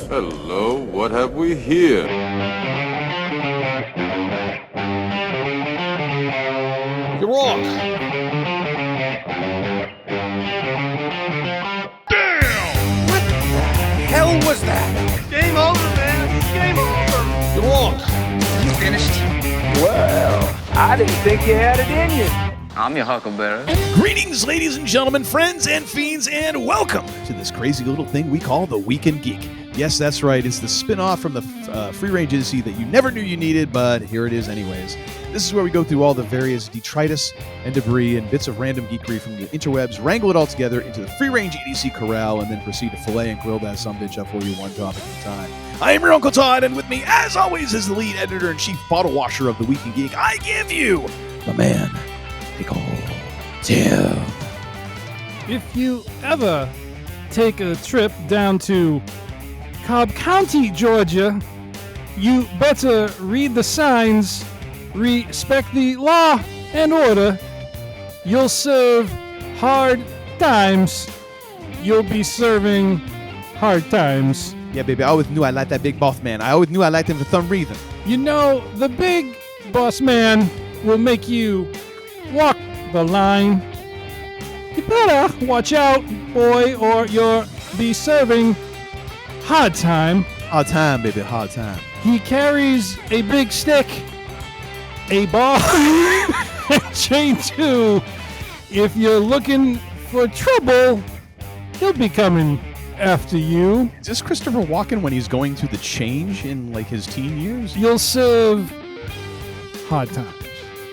Hello, what have we here? You're wrong. Damn! What the hell was that? Game over, man. Game over. You're wrong. You finished? Well, I didn't think you had it in you. I'm your huckleberry. Greetings, ladies and gentlemen, friends and fiends, and welcome to this crazy little thing we call the Week in Geek. Yes, that's right. It's the spin-off from the free-range Idiocy that you never knew you needed, but here it is anyways. This is where we go through all the various detritus and debris and bits of random geekery from the interwebs, wrangle it all together into the free-range Idiocy corral, and then proceed to fillet and grill that sumbitch up for you one topic at a time. I am your Uncle Todd, and with me, as always, is the lead editor-in-chief bottle washer of the Week in Geek. I give you the man they call Tim. If you ever take a trip down to Cobb County, Georgia, you better read the signs, respect the law and order. You'll serve hard times. You'll be serving hard times. Yeah, baby, I always knew I liked that big boss man. I always knew I liked him for some reason. You know, the big boss man will make you walk the line. You better watch out, boy, or you'll be serving hard time. Hard time, baby, hard time. He carries a big stick, a ball, and chain too. If you're looking for trouble, he'll be coming after you. Is this Christopher Walken when he's going through the change in, like, his teen years? You'll serve hard times.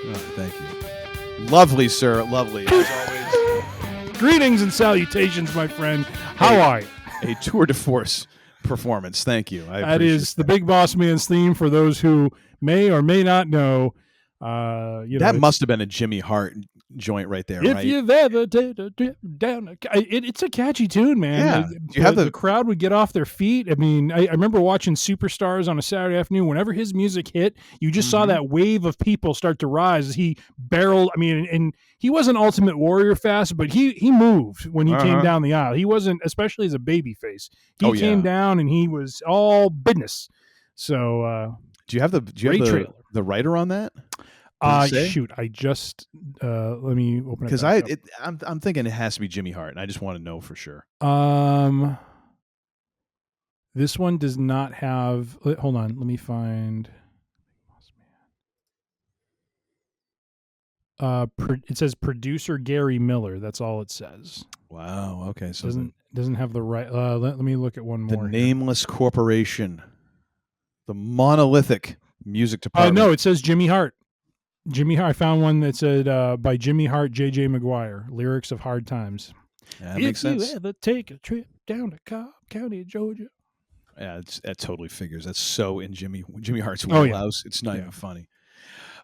Oh, thank you. Lovely, sir. Lovely, as always. Greetings and salutations, my friend. How are you? A tour de force performance. Thank you. That is the Big Boss Man's theme for those who may or may not know. That must have been a Jimmy Hart joint right there, if right? you've ever down, it's a catchy tune, man. Yeah. The crowd would get off their feet. I mean, I remember watching Superstars on a Saturday afternoon. Whenever his music hit, you just saw that wave of people start to rise as he barreled. I mean, and he wasn't Ultimate Warrior fast, but he moved when he came down the aisle. He wasn't, especially as a baby face. He came down and he was all business. So, do you have the writer on that? Shoot, I just let me open it because I'm thinking it has to be Jimmy Hart, and I just want to know for sure. This one does not have. Hold on, let me find. It says producer Gary Miller. That's all it says. Wow. Okay. So doesn't have the right. Let me look at one more. The Nameless Corporation, the monolithic music department. No, it says Jimmy Hart. Jimmy Hart. I found one that said by Jimmy Hart, J.J. McGuire, lyrics of Hard Times. Yeah, that makes sense. If you ever take a trip down to Cobb County, Georgia. Yeah, that totally figures. That's so in Jimmy Hart's wheelhouse. Yeah. It's not even funny.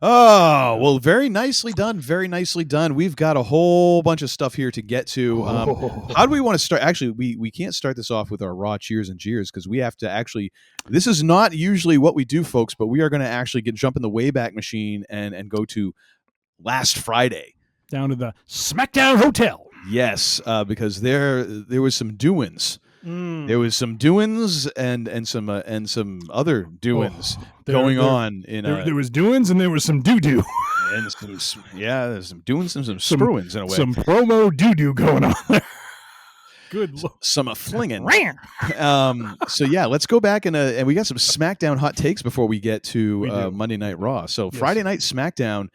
Oh, well, very nicely done. Very nicely done. We've got a whole bunch of stuff here to get to. How do we want to start? Actually, we can't start this off with our raw cheers and jeers because we have to actually, this is not usually what we do, folks, but we are going to actually jump in the Wayback Machine and go to last Friday. Down to the Smackdown Hotel. Yes, because there was some doings. There was some doings and some other doings going on in there was doings and there was some doo-doo. And there's some doings and some screwings in a way. Some promo doo-doo going on there. Good Lord. Some flinging. So yeah, let's go back and we got some SmackDown hot takes before we get to Monday Night Raw. So yes. Friday Night SmackDown.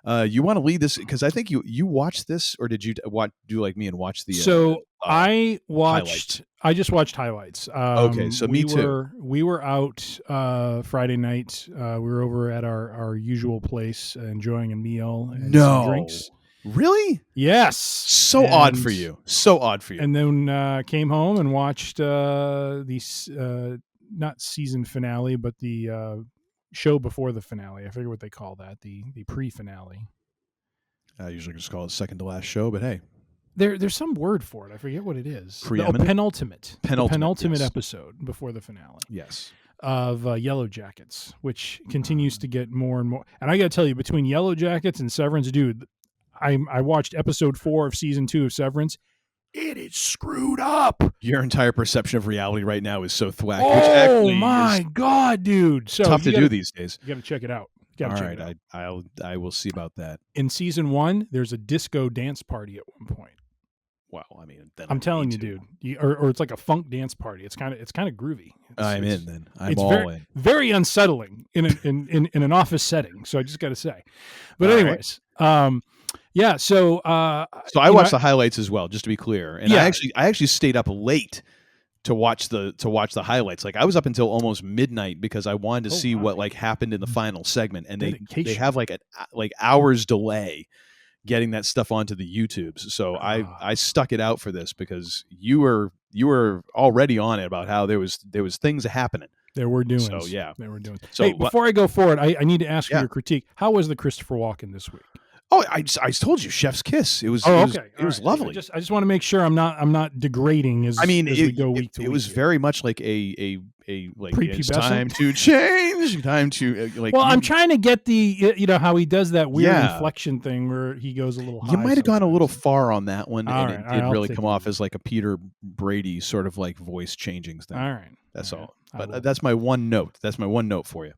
You want to lead this because I think you watched this, or did you do like me and watch the? So I watched. Highlights. I just watched highlights. Okay, so me too. We were out Friday night. We were over at our usual place enjoying a meal and some drinks. Really? Yes. So odd for you. So odd for you. And then came home and watched the not season finale, but the show before the finale. I forget what they call that. The pre-finale. I usually just call it second to last show, but hey. There's some word for it. I forget what it is. Penultimate Penultimate yes. episode before the finale. Yes. Of Yellow Jackets, which continues to get more and more. And I got to tell you, between Yellow Jackets and Severance, dude, I watched episode 4 of season 2 of Severance. It is screwed up. Your entire perception of reality right now is so thwacked, Oh which actually my is God, dude! So tough to do these days. You got to check it out. All right, I will see about that. In season 1, there's a disco dance party at one point. Well, I mean, then I'm telling you, dude, or it's like a funk dance party. It's kind of groovy. I'm in. Then I'm it's all in. Very unsettling in an office setting. So I just got to say. But All anyways, yeah. So I watched the highlights as well, just to be clear. And I actually stayed up late to watch the highlights. Like I was up until almost midnight because I wanted to see what like happened in the final segment. And they have like hours delay getting that stuff onto the YouTubes. So I stuck it out for this because you were already on it about how there was things happening. There were doings. So yeah, they were doing. So hey, before I go forward, I need to ask you your critique. How was the Christopher Walken this week? Oh, I told you, Chef's Kiss. It was. Okay. It was lovely. I just want to make sure I'm not degrading as we go week to week. It was very much like a like it's time to change. Time to like. Well, I'm trying to get the how he does that weird inflection thing where he goes a little high. You might have gone a little far on that one, and right, it did really come off as like a Peter Brady sort of like voice changing thing. All right, that's all. But that's my one note. That's my one note for you.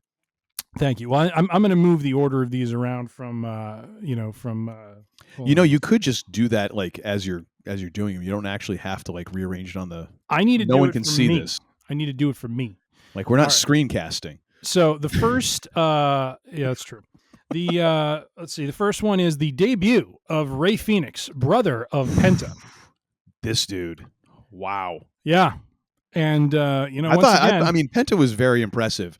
Thank you. Well, I'm going to move the order of these around from you could just do that like as you're doing them. You don't actually have to like rearrange it on the. I need to. No one can see this. I need to do it for me. Like we're not screencasting. So the first, yeah, that's true. The let's see. The first one is the debut of Rey Fénix, brother of Penta. This dude, wow. Yeah, and I mean, Penta was very impressive.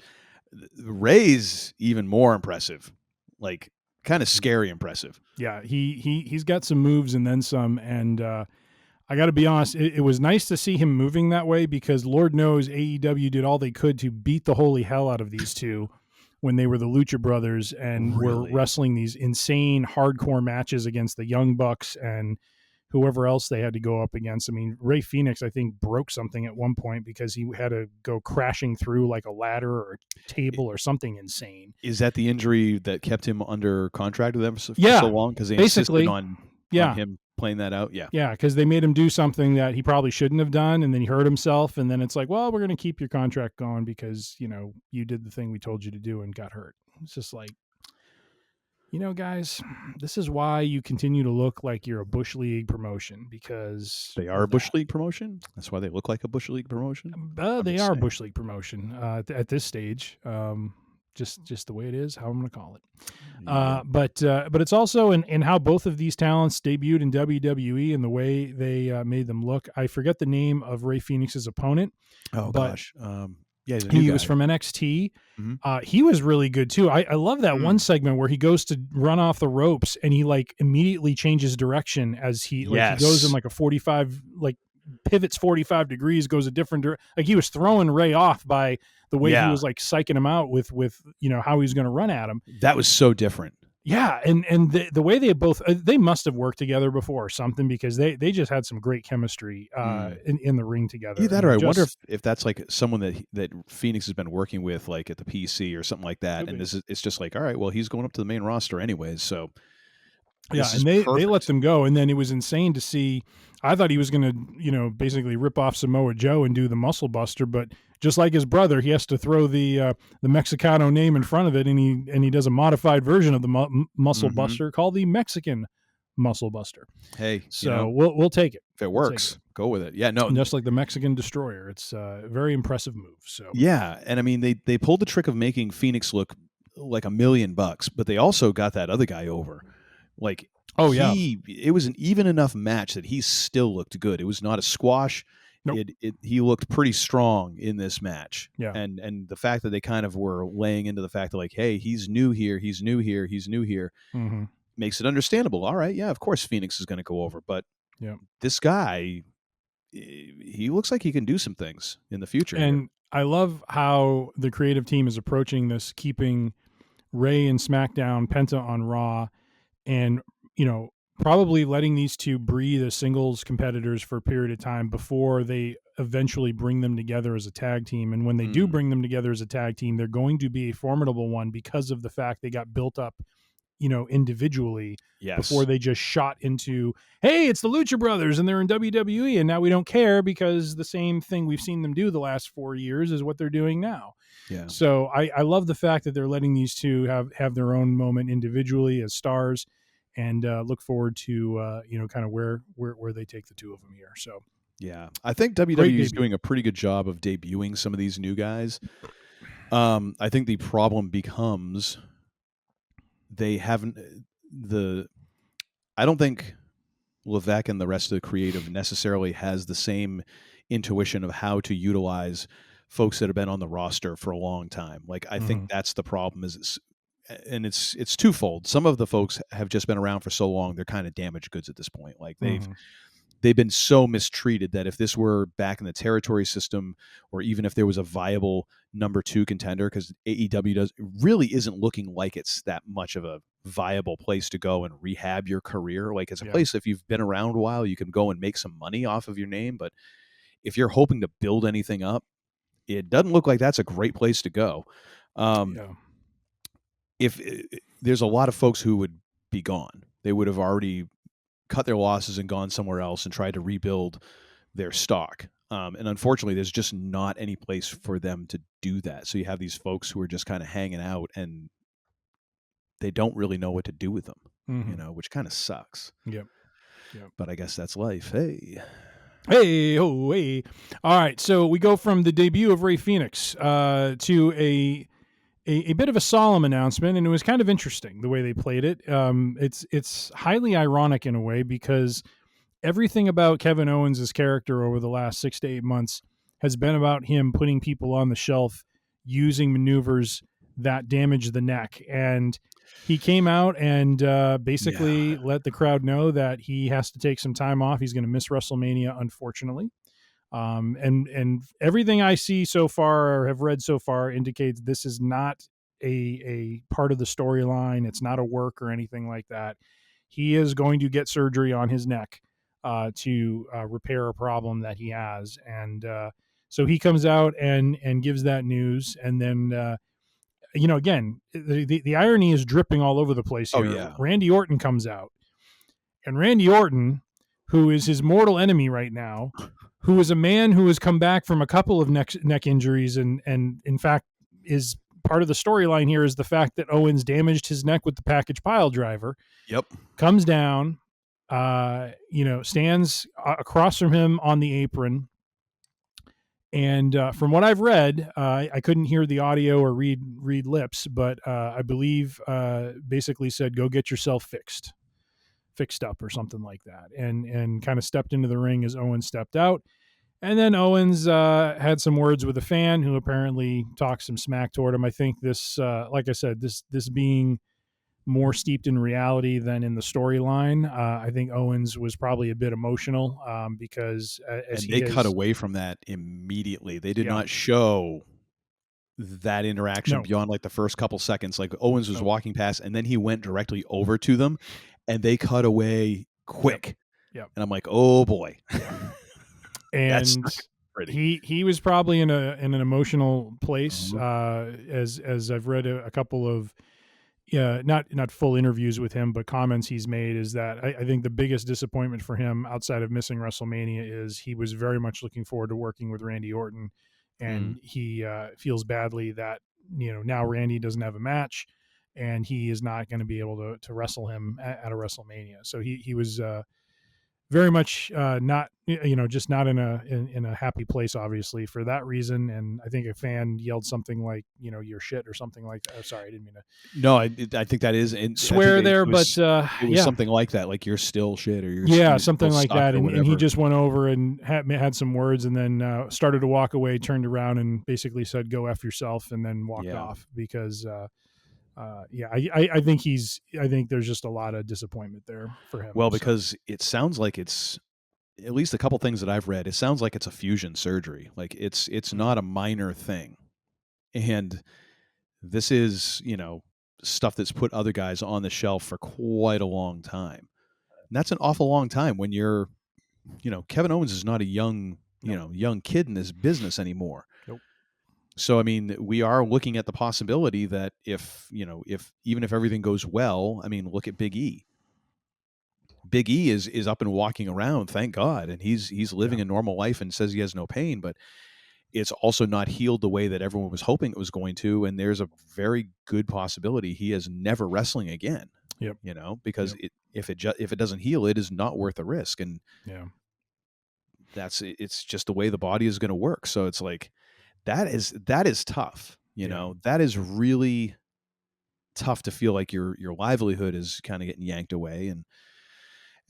Ray's even more impressive, like kind of scary impressive. Yeah, he's got some moves and then some, and I got to be honest, it was nice to see him moving that way because Lord knows AEW did all they could to beat the holy hell out of these two when they were the Lucha Brothers and were wrestling these insane hardcore matches against the Young Bucks and whoever else they had to go up against. I mean, Rey Fénix, I think, broke something at one point because he had to go crashing through like a ladder or a table or something insane. Is that the injury that kept him under contract with them for so long? Because they insisted on him playing that out? Yeah, because they made him do something that he probably shouldn't have done, and then he hurt himself, and then it's like, well, we're going to keep your contract going because, you did the thing we told you to do and got hurt. It's just like, guys, this is why you continue to look like you're a Bush League promotion because they are a Bush League promotion. That's why they look like a Bush League promotion. They are a Bush League promotion at this stage. Just the way it is, how I'm going to call it. Yeah. But it's also in how both of these talents debuted in WWE and the way they made them look. I forget the name of Rey Fénix's opponent. Oh gosh. Yeah, he was from NXT. Mm-hmm. He was really good too. I love that one segment where he goes to run off the ropes and he like immediately changes direction as he goes in like a 45, like pivots 45 degrees, goes a different like he was throwing Ray off by the way he was like psyching him out with how he's going to run at him. That was so different. Yeah, and the way they both they must have worked together before or something because they just had some great chemistry in the ring together. Yeah, that or I wonder if that's like someone that Fénix has been working with like at the PC or something like that, and it's just like, all right, well, he's going up to the main roster anyways, so yeah, and they let them go, and then it was insane to see. I thought he was going to basically rip off Samoa Joe and do the Muscle Buster, but just like his brother, he has to throw the Mexicano name in front of it, and he does a modified version of the Muscle Buster called the Mexican Muscle Buster. Hey, so we'll take it if it works. Go with it. Yeah, no, and just like the Mexican Destroyer, it's a very impressive move. So yeah, and I mean they pulled the trick of making Fénix look like $1 million, but they also got that other guy over. Like, it was an even enough match that he still looked good. It was not a squash. Nope. He looked pretty strong in this match. Yeah. And the fact that they kind of were laying into the fact that like, hey, he's new here, mm-hmm. makes it understandable. All right, yeah, of course Fénix is going to go over, but this guy, he looks like he can do some things in the future. And I love how the creative team is approaching this, keeping Ray in SmackDown, Penta on Raw, and probably letting these two breathe as singles competitors for a period of time before they eventually bring them together as a tag team. And when they do bring them together as a tag team, they're going to be a formidable one because of the fact they got built up individually Yes. before they just shot into, hey, it's the Lucha Brothers and they're in WWE and now we don't care because the same thing we've seen them do the last 4 years is what they're doing now. Yeah. So I love the fact that they're letting these two have their own moment individually as stars, and look forward to kind of where they take the two of them here. So yeah, I think WWE is doing a pretty good job of debuting some of these new guys. I think the problem becomes they haven't I don't think Levesque and the rest of the creative necessarily has the same intuition of how to utilize folks that have been on the roster for a long time. Like, I think that's the problem it's twofold. Some of the folks have just been around for so long, they're kind of damaged goods at this point. Like they've been so mistreated that if this were back in the territory system, or even if there was a viable number 2 contender, because AEW really isn't looking like it's that much of a viable place to go and rehab your career. Like, it's a place, if you've been around a while, you can go and make some money off of your name. But if you're hoping to build anything up, it doesn't look like that's a great place to go. If there's a lot of folks who would be gone, they would have already cut their losses and gone somewhere else and tried to rebuild their stock. And unfortunately, there's just not any place for them to do that. So you have these folks who are just kind of hanging out and they don't really know what to do with them, which kind of sucks. Yep. But I guess that's life. Hey. All right. So we go from the debut of Rey Fenix to a bit of a solemn announcement, and it was kind of interesting the way they played it. It's highly ironic in a way, because everything about Kevin Owens' character over the last 6 to 8 months has been about him putting people on the shelf using maneuvers that damage the neck. And he came out and basically let the crowd know that he has to take some time off. He's going to miss WrestleMania, unfortunately. And everything I see so far or have read so far indicates this is not a part of the storyline. It's not a work or anything like that. He is going to get surgery on his neck to repair a problem that he has. And so he comes out and gives that news. And then, again, the irony is dripping all over the place here. Oh, yeah. Randy Orton comes out. And Randy Orton, who is his mortal enemy right now, who is a man who has come back from a couple of neck injuries, and in fact is part of the storyline here is the fact that Owens damaged his neck with the package pile driver. Yep. Comes down, stands across from him on the apron. And from what I've read, I couldn't hear the audio or read lips, but I believe basically said, "Go get yourself fixed up," or something like that, and kind of stepped into the ring as Owens stepped out. And then Owens had some words with a fan who apparently talked some smack toward him. I think this, like I said, this being more steeped in reality than in the storyline, I think Owens was probably a bit emotional because they cut away from that immediately. They did not show that interaction beyond like the first couple seconds. Like, Owens was walking past and then he went directly over to them and they cut away quick. Yep. And I'm like, oh boy. And he was probably in an emotional place, as I've read a couple of not full interviews with him, but comments he's made, is that I think the biggest disappointment for him outside of missing WrestleMania is he was very much looking forward to working with Randy Orton, and he feels badly that now Randy doesn't have a match and he is not going to be able to wrestle him at a WrestleMania. So he was very much not, just not in a happy place, obviously, for that reason. And I think a fan yelled something like, "You're shit" or something like that. Oh, sorry, I didn't mean to. No, I think that is swear there, but it was something like that, like "you're still shit" or "you're something like that." And he just went over and had some words, and then started to walk away, turned around, and basically said, "Go F yourself," and then walked off because. I think there's just a lot of disappointment there for him. Well, because it sounds like it's, at least a couple things that I've read, it sounds like it's a fusion surgery. Like it's not a minor thing. And this is, stuff that's put other guys on the shelf for quite a long time. And that's an awful long time when you're, Kevin Owens is not a young kid in this business anymore. Nope. So, I mean, we are looking at the possibility that if even if everything goes well, I mean, look at Big E. Big E is up and walking around, thank God, and he's living a normal life and says he has no pain, but it's also not healed the way that everyone was hoping it was going to, and there's a very good possibility he is never wrestling again. Yep. Because if it doesn't heal, it is not worth the risk, and it's just the way the body is going to work. So it's like that is tough. That is really tough to feel like your livelihood is kind of getting yanked away, and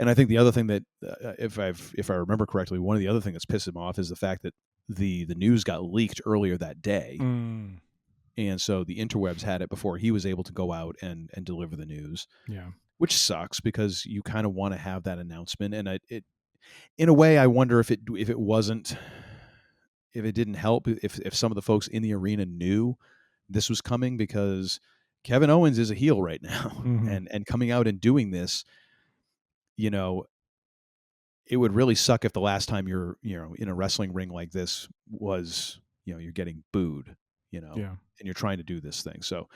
I think the other thing that if I remember correctly, one of the other things that's pissed him off is the fact that the news got leaked earlier that day. And so the interwebs had it before he was able to go out and deliver the news. Yeah. Which sucks because you kind of want to have that announcement. And it in a way, I wonder if it didn't help if some of the folks in the arena knew this was coming, because Kevin Owens is a heel right now. And coming out and doing this, it would really suck if the last time you're in a wrestling ring like this was, you're getting booed, and you're trying to do this thing. So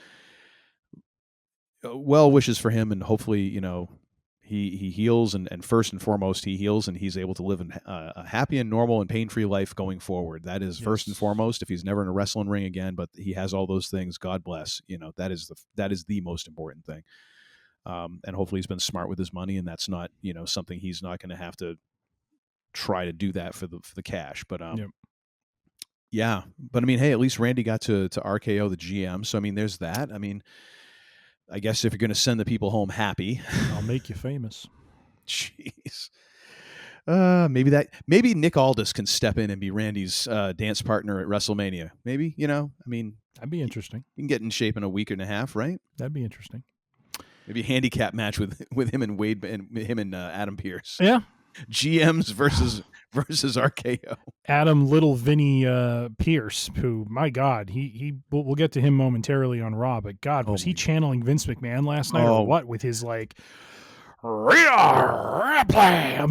well wishes for him, and hopefully, he heals, and first and foremost, he heals and he's able to live a happy and normal and pain-free life going forward. That is first and foremost. If he's never in a wrestling ring again, but he has all those things, God bless, that is the most important thing. And hopefully he's been smart with his money, and that's not, something he's not going to have to try to do that for the cash. But, yeah, but I mean, hey, at least Randy got to RKO the GM. So, I mean, there's that. I mean, I guess if you're going to send the people home happy, I'll make you famous. Jeez. Maybe Nick Aldis can step in and be Randy's dance partner at WrestleMania. Maybe, I mean, that'd be interesting. You can get in shape in a week and a half, right? That'd be interesting. Maybe a handicap match with him and Wade and him and Adam Pearce. Yeah. GMs versus RKO. Adam Little Vinny Pierce, who, my God, we'll get to him momentarily on Raw, but God, was he channeling Vince McMahon last night or what with his like I'm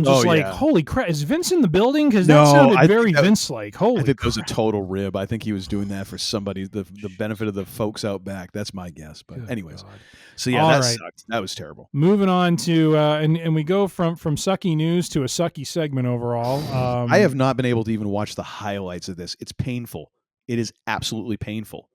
just holy crap, is Vince in the building? Because that sounded very Vince-like. Holy I think it was a total rib. I think he was doing that for somebody, the benefit of the folks out back. That's my guess. But anyways. God. So yeah, sucked. That was terrible. Moving on to and we go from sucky news to a sucky segment overall. I have not been able to even watch the highlights of this. It's painful. It is absolutely painful.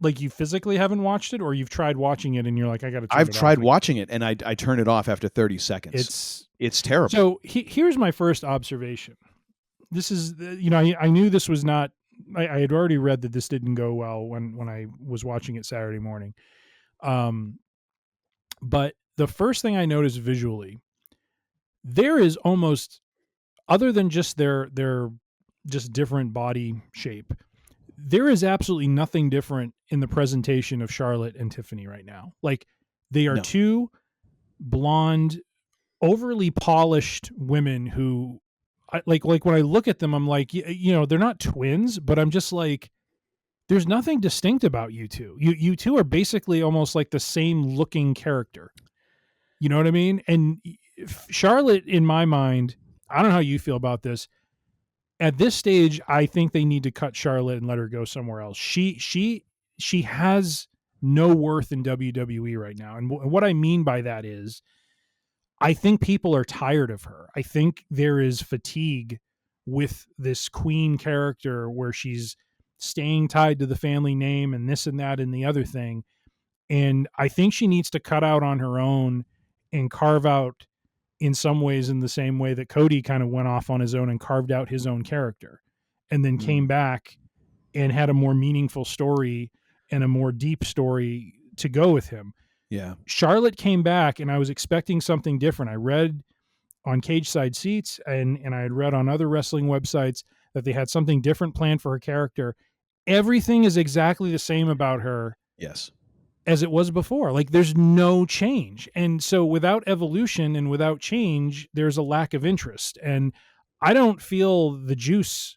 Like, you physically haven't watched it, or you've tried watching it and you're like, I got to turn it off. I've tried watching it and I turn it off after 30 seconds. It's terrible. So here's my first observation. This is, I knew this was not, I had already read that this didn't go well when I was watching it Saturday morning. But the first thing I noticed visually, there is almost, other than just their just different body shape, there is absolutely nothing different in the presentation of Charlotte and Tiffany right now. Like, they are two blonde, overly polished women who, like when I look at them, I'm like, they're not twins, but I'm just like, there's nothing distinct about you two. You two are basically almost like the same looking character. You know what I mean? And Charlotte, in my mind, I don't know how you feel about this. At this stage, I think they need to cut Charlotte and let her go somewhere else. She has no worth in WWE right now. And what I mean by that is, I think people are tired of her. I think there is fatigue with this queen character where she's staying tied to the family name and this and that and the other thing. And I think she needs to cut out on her own and carve out, in some ways, in the same way that Cody kind of went off on his own and carved out his own character, and then came back and had a more meaningful story and a more deep story to go with him. Yeah. Charlotte came back and I was expecting something different. I read on Cage Side Seats and I had read on other wrestling websites that they had something different planned for her character. Everything is exactly the same about her. Yes. As it was before. Like, there's no change. And so without evolution and without change, there's a lack of interest. And I don't feel the juice,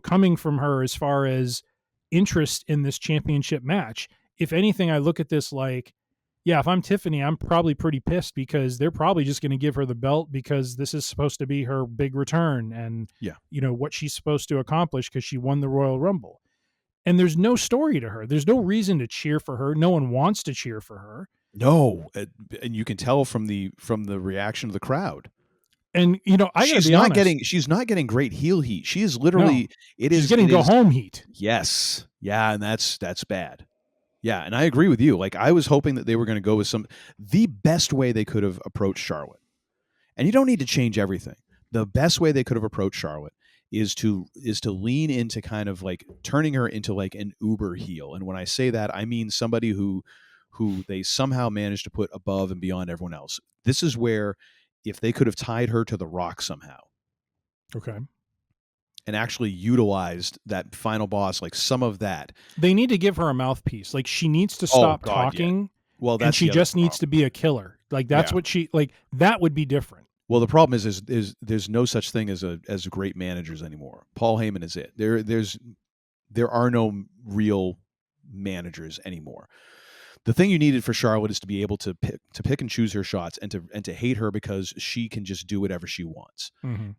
coming from her as far as interest in this championship match. If anything, I look at this like, yeah, if I'm Tiffany, I'm probably pretty pissed because they're probably just going to give her the belt because this is supposed to be her big return and, what she's supposed to accomplish because she won the Royal Rumble. and there's no story to her. There's no reason to cheer for her. No one wants to cheer for her. No, and you can tell from the reaction of the crowd. And I gotta She's be not honest, getting she's not getting great heel heat. She is literally she's getting go home heat. Yes. Yeah, and that's bad. Yeah, and I agree with you. Like, I was hoping that they were going to go with the best way they could have approached Charlotte. And you don't need to change everything. The best way they could have approached Charlotte is to lean into kind of like turning her into like an uber heel. And when I say that, I mean somebody who they somehow managed to put above and beyond everyone else. This is where, if they could have tied her to The Rock somehow. Okay. And actually utilized that final boss, like some of that. They need to give her a mouthpiece. Like, she needs to stop talking. Yeah. Well, and she just needs to be a killer. Like, that's what she, like, that would be different. Well, the problem is there's no such thing as great managers anymore. Paul Heyman is it. There are no real managers anymore. The thing you needed for Charlotte is to be able to pick and choose her shots, and to hate her because she can just do whatever she wants,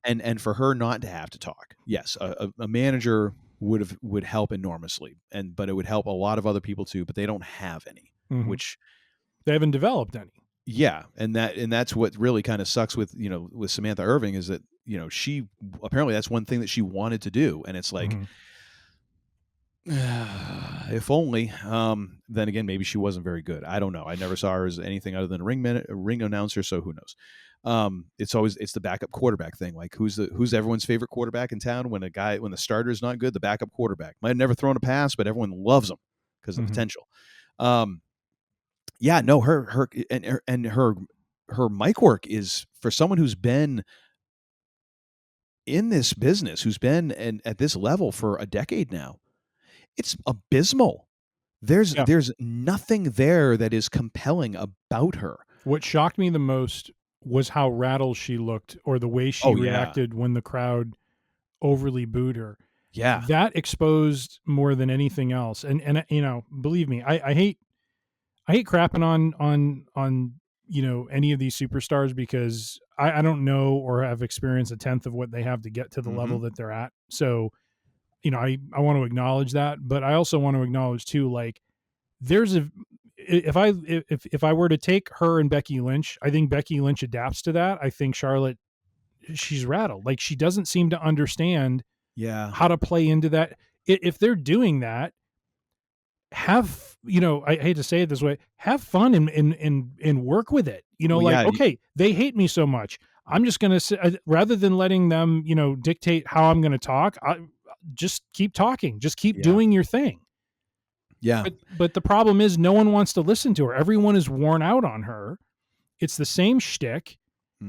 and for her not to have to talk. Yes, a manager would help enormously, but it would help a lot of other people too. But they don't have any, which they haven't developed any. Yeah, and that's what really kind of sucks with Samantha Irving, is that she apparently that's one thing that she wanted to do, and it's like. If only. Then again, maybe she wasn't very good. I don't know. I never saw her as anything other than a ring announcer. So who knows? It's the backup quarterback thing. Like, who's everyone's favorite quarterback in town? When the starter is not good, the backup quarterback might have never thrown a pass, but everyone loves him because of the potential. Yeah, no, her mic work is, for someone who's been in this business, who's been at this level for a decade now. It's abysmal. There's nothing there that is compelling about her. What shocked me the most was how rattled she looked, or the way she reacted when the crowd overly booed her. Yeah. That exposed more than anything else. And believe me, I hate crapping on any of these superstars, because I don't know or have experienced a tenth of what they have to get to the level that they're at. So I want to acknowledge that, but I also want to acknowledge too, like, if I were to take her and Becky Lynch, I think Becky Lynch adapts to that. I think Charlotte, she's rattled. Like, she doesn't seem to understand how to play into that. If they're doing that, have, I hate to say it this way, have fun and work with it. Okay, they hate me so much, I'm just going to, rather than letting them, dictate how I'm going to talk, just keep talking, just keep doing your thing. Yeah. But the problem is, no one wants to listen to her. Everyone is worn out on her. It's the same shtick.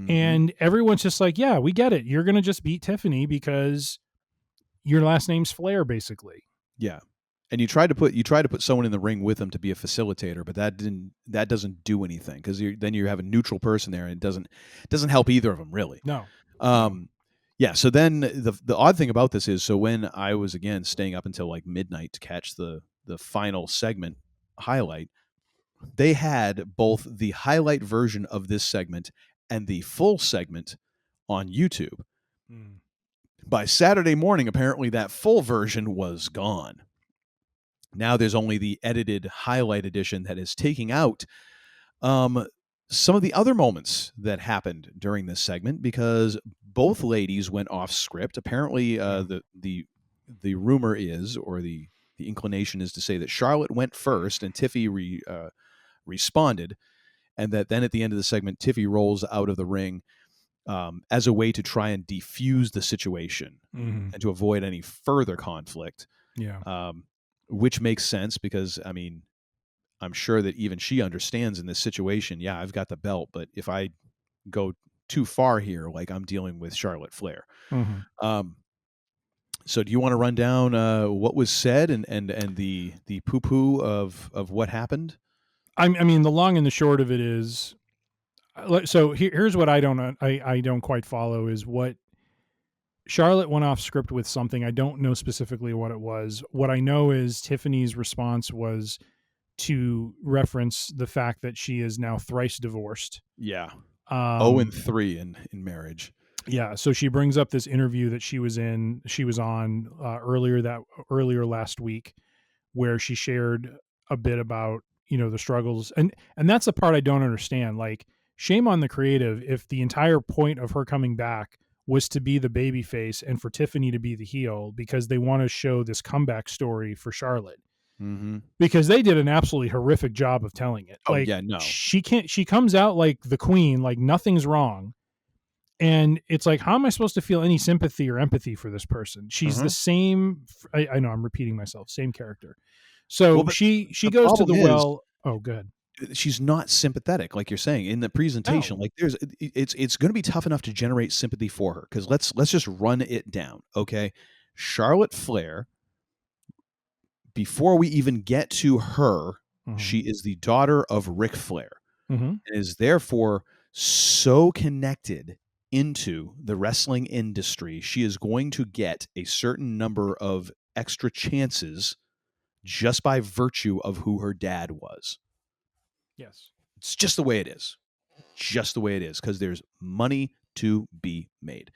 And everyone's just like, yeah, we get it. You're going to just beat Tiffany because your last name's Flair, basically. Yeah. And you try to put someone in the ring with them to be a facilitator, but that doesn't do anything, because then you have a neutral person there, and it doesn't help either of them, really. No. Yeah. So then the odd thing about this is, so when I was again staying up until like midnight to catch the final segment highlight, they had both the highlight version of this segment and the full segment on YouTube. By Saturday morning, apparently that full version was gone. Now there's only the edited highlight edition that is taking out some of the other moments that happened during this segment, because both ladies went off script. Apparently, the rumor is, or the inclination is, to say that Charlotte went first and Tiffy responded, and that then at the end of the segment, Tiffy rolls out of the ring as a way to try and defuse the situation and to avoid any further conflict. Yeah. Which makes sense, because, I mean, I'm sure that even she understands in this situation, yeah, I've got the belt, but if I go too far here, like, I'm dealing with Charlotte Flair. So do you want to run down what was said and the poo-poo of what happened? I mean, the long and the short of it is, so here's what I don't quite follow, is what Charlotte went off script with something. I don't know specifically what it was. What I know is Tiffany's response was to reference the fact that she is now thrice divorced. Yeah. 0-3 in marriage. Yeah, so she brings up this interview that she was on earlier last week, where she shared a bit about, the struggles, and that's the part I don't understand. Like, shame on the creative if the entire point of her coming back was to be the baby face and for Tiffany to be the heel, because they want to show this comeback story for Charlotte. Mm-hmm. Because they did an absolutely horrific job of telling it. Oh, like, yeah, no. she comes out like the queen, like nothing's wrong. And it's like, how am I supposed to feel any sympathy or empathy for this person? She's the same. I know I'm repeating myself. Same character. So Well, she goes to the problem is, well. Oh, good. she's not sympathetic, like you're saying in the presentation. No. Like it's going to be tough enough to generate sympathy for her, because let's just run it down. Okay, Charlotte Flair, before we even get to her, she is the daughter of Ric Flair, and is therefore so connected into the wrestling industry. She is going to get a certain number of extra chances just by virtue of who her dad was. Yes. It's just the way it is. Just the way it is, because there's money to be made.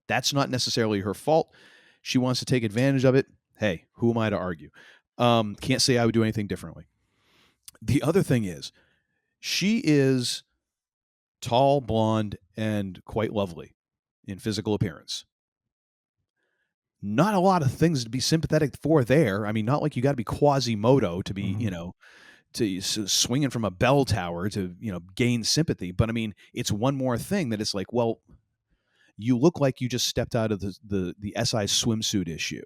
That's not necessarily her fault. She wants to take advantage of it. Hey, who am I to argue? Can't say I would do anything differently. The other thing is, she is tall, blonde, and quite lovely in physical appearance. Not a lot of things to be sympathetic for there. I mean, not like you got to be Quasimodo to be, to swinging from a bell tower to, gain sympathy. But I mean, it's one more thing that it's like, well, you look like you just stepped out of the SI swimsuit issue.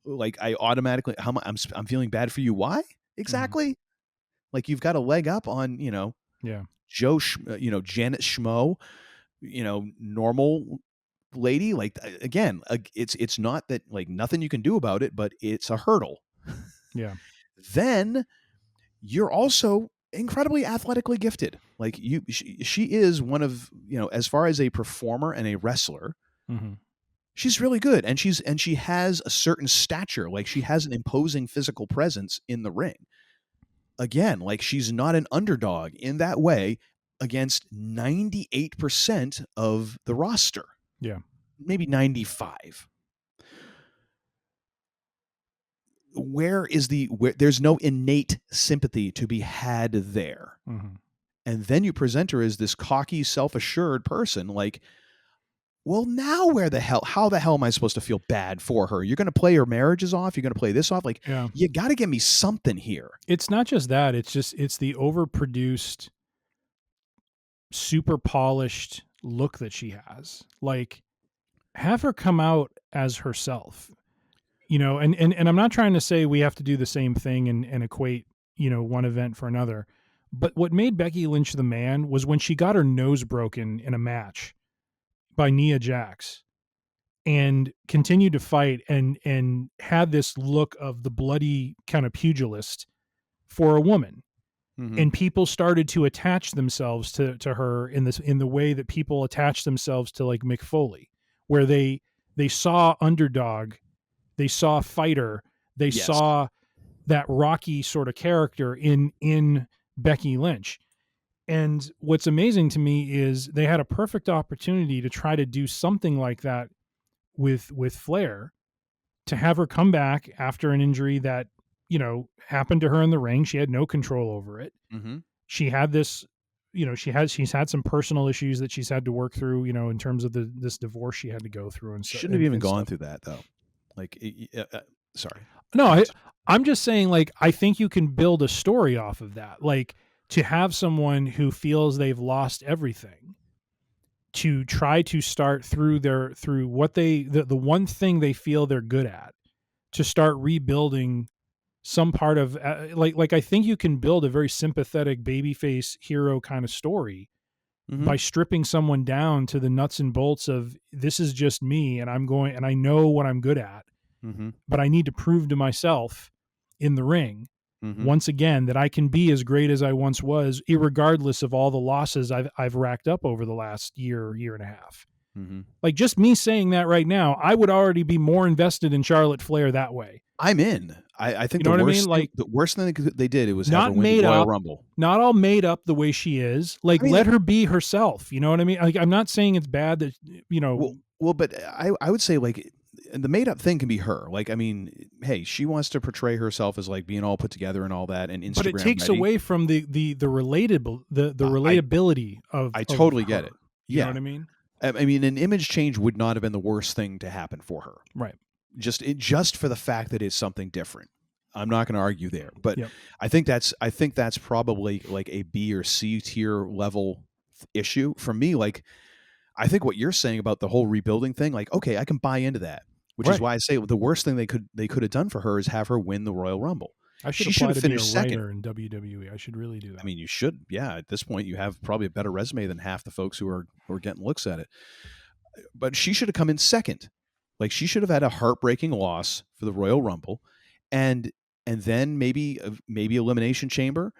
Like, I automatically, I'm feeling bad for you. Why exactly? Like, you've got a leg up on, Joe, Janet Schmo, normal lady. Like, again, it's not that, like, nothing you can do about it, but it's a hurdle. Yeah. Then you're also incredibly athletically gifted. Like, she is one of, as far as a performer and a wrestler, she's really good. And she has a certain stature. Like, she has an imposing physical presence in the ring. Again, like, she's not an underdog in that way against 98% of the roster. Yeah. Maybe 95. Where there's no innate sympathy to be had there. And then you present her as this cocky, self-assured person. Like, well, now how the hell am I supposed to feel bad for her? You're going to play her marriages off. You're going to play this off. Like, you got to give me something here. It's not just that. It's the overproduced, super polished look that she has. Like, have her come out as herself, and I'm not trying to say we have to do the same thing and equate, one event for another. But what made Becky Lynch the man was when she got her nose broken in a match by Nia Jax and continued to fight and had this look of the bloody kind of pugilist for a woman. And people started to attach themselves to her in the way that people attach themselves to, like, Mick Foley, where they saw underdog, they saw fighter, they saw that Rocky sort of character in Becky Lynch. And what's amazing to me is they had a perfect opportunity to try to do something like that with Flair, to have her come back after an injury that, happened to her in the ring. She had no control over it. She had this, she's had some personal issues that she's had to work through, in terms of this divorce she had to go through. And shouldn't have even gone through that, though. Like, sorry. No, I'm just saying, like, I think you can build a story off of that. Like, to have someone who feels they've lost everything to try to start through what the one thing they feel they're good at, to start rebuilding some part of, like I think you can build a very sympathetic babyface hero kind of story by stripping someone down to the nuts and bolts of, this is just me, and I know what I'm good at, but I need to prove to myself in the ring once again that I can be as great as I once was, irregardless of all the losses I've racked up over the last year and a half. Mm-hmm. Like, just me saying that right now, I would already be more invested in Charlotte Flair that way. I'm in. I think You know the what I worst mean? Like, the worst thing they did was have her not win made the Royal up, Rumble. not all made up the way she is. Like, I mean, let her be herself. You know what I mean? Like, I'm not saying it's bad that, you know. Well, but I would say, like, the made up thing can be her. Like, I mean, hey, she wants to portray herself as like being all put together and all that, and Instagram. But it takes ready. away from the relatable relatability of. I totally of get her. it. You Yeah, know what I mean? I mean, an image change would not have been the worst thing to happen for her. Right. Just for the fact that it's something different. I'm not going to argue there, but Yep. I think that's probably like a B or C tier level issue for me. Like, I think what you're saying about the whole rebuilding thing, like, okay, I can buy into that, which is Right. why I say the worst thing they could have done for her is have her win the Royal Rumble. I should She apply should have to be a finished writer second. in WWE. I should really do that. I mean, you should. Yeah, at this point, you have probably a better resume than half the folks who are getting looks at it. But she should have come in second. Like, she should have had a heartbreaking loss for the Royal Rumble, and then maybe Elimination Chamber,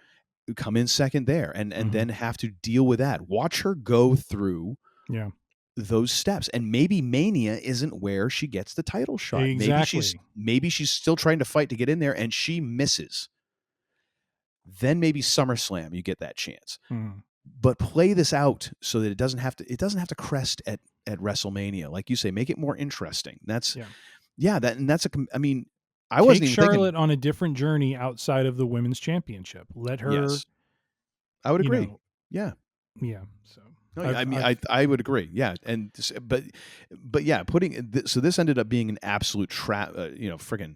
come in second there, and then have to deal with that. Watch her go through those steps, and maybe Mania isn't where she gets the title shot. Exactly. Maybe she's still trying to fight to get in there, and she misses. Then maybe SummerSlam you get that chance. But play this out so that it doesn't have to crest at WrestleMania, like you say. Make it more interesting. That's I mean, I wasn't even Charlotte thinking on a different journey outside of the women's championship. Let her. Yes. I would agree. Yeah. So no, I would agree. Yeah, and but yeah, so this ended up being an absolute trap. Friggin'.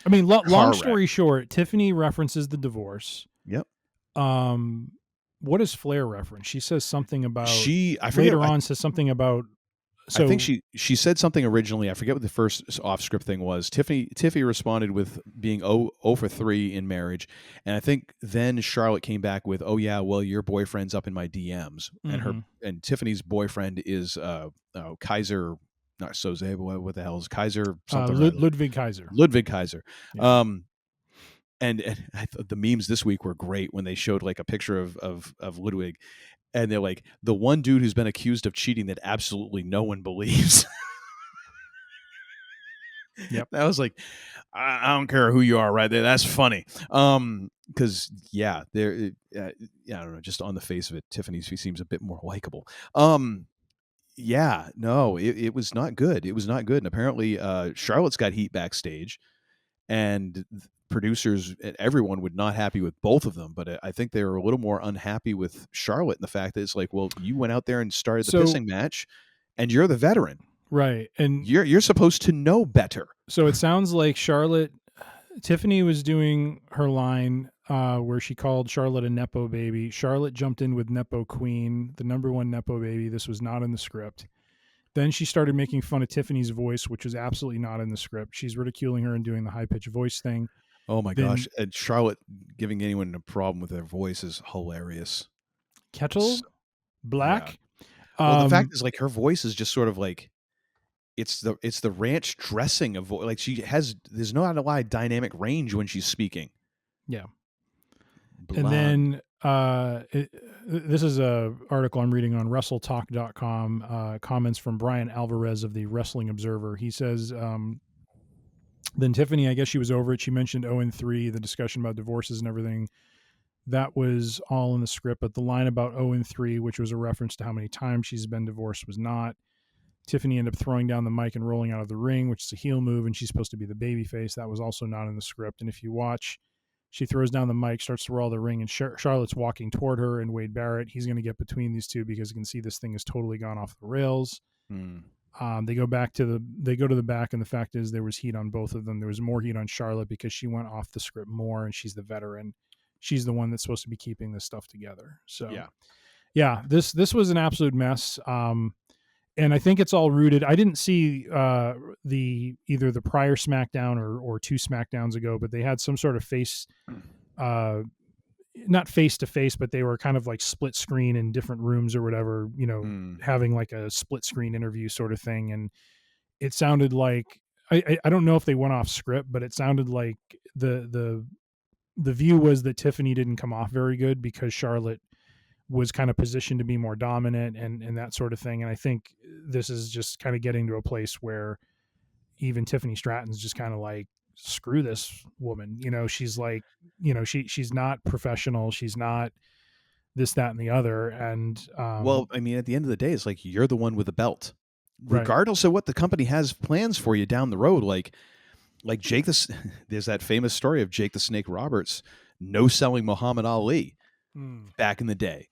I mean, long story short, Tiffany references the divorce. Yep. What does Flair reference? She says something about says something about. So I think she said something originally. I forget what the first off script thing was. Tiffany responded with being 0 for 3 in marriage, and I think then Charlotte came back with, "Oh yeah, well your boyfriend's up in my DMs," and Tiffany's boyfriend is Kaiser, not Soze, but what the hell is Kaiser? Something Ludwig Kaiser. Ludwig Kaiser. Yeah. And I thought the memes this week were great when they showed like a picture of Ludwig. And they're like, the one dude who's been accused of cheating that absolutely no one believes. Yep. That was like, I don't care who you are right there. That's funny. Because I don't know, just on the face of it, Tiffany seems a bit more likable. It was not good. It was not good. And apparently Charlotte's got heat backstage, and producers and everyone would not happy with both of them, but I think they were a little more unhappy with Charlotte, and the fact that it's like, well, you went out there and started the pissing match, and you're the veteran, right? And you're supposed to know better. So it sounds like Tiffany was doing her line where she called Charlotte a Nepo baby. Charlotte jumped in with Nepo Queen, the number one Nepo baby. This was not in the script. Then she started making fun of Tiffany's voice, which was absolutely not in the script. She's ridiculing her and doing the high-pitched voice thing. Oh my gosh. And Charlotte giving anyone a problem with their voice is hilarious. Kettle Black. Yeah. Well, the fact is, like, her voice is just sort of like, it's the ranch dressing of voice. Like, there's not a lot of dynamic range when she's speaking. Yeah. Blonde. And then this is a article I'm reading on WrestleTalk.com, comments from Brian Alvarez of the Wrestling Observer. He says, then Tiffany, I guess she was over it. She mentioned 0-3, the discussion about divorces and everything. That was all in the script, but the line about 0-3, which was a reference to how many times she's been divorced, was not. Tiffany ended up throwing down the mic and rolling out of the ring, which is a heel move, and she's supposed to be the baby face. That was also not in the script. And if you watch, she throws down the mic, starts to roll the ring, and Charlotte's walking toward her, and Wade Barrett, he's going to get between these two because you can see this thing has totally gone off the rails. They go to the back, and the fact is there was heat on both of them. There was more heat on Charlotte because she went off the script more, and she's the veteran. She's the one that's supposed to be keeping this stuff together. So this was an absolute mess. And I think it's all rooted. I didn't see either the prior SmackDown or 2 SmackDowns ago, but they had some sort of not face to face, but they were kind of like split screen in different rooms or whatever, having like a split screen interview sort of thing. And it sounded like, I don't know if they went off script, but it sounded like the view was that Tiffany didn't come off very good because Charlotte was kind of positioned to be more dominant and that sort of thing. And I think this is just kind of getting to a place where even Tiffany Stratton's just kind of like, screw this woman. She's like, she's not professional. She's not this, that, and the other. And well, I mean, at the end of the day, it's like you're the one with the belt, Right. regardless of what the company has plans for you down the road. Like Jake, there's that famous story of Jake the Snake Roberts no selling Muhammad Ali back in the day.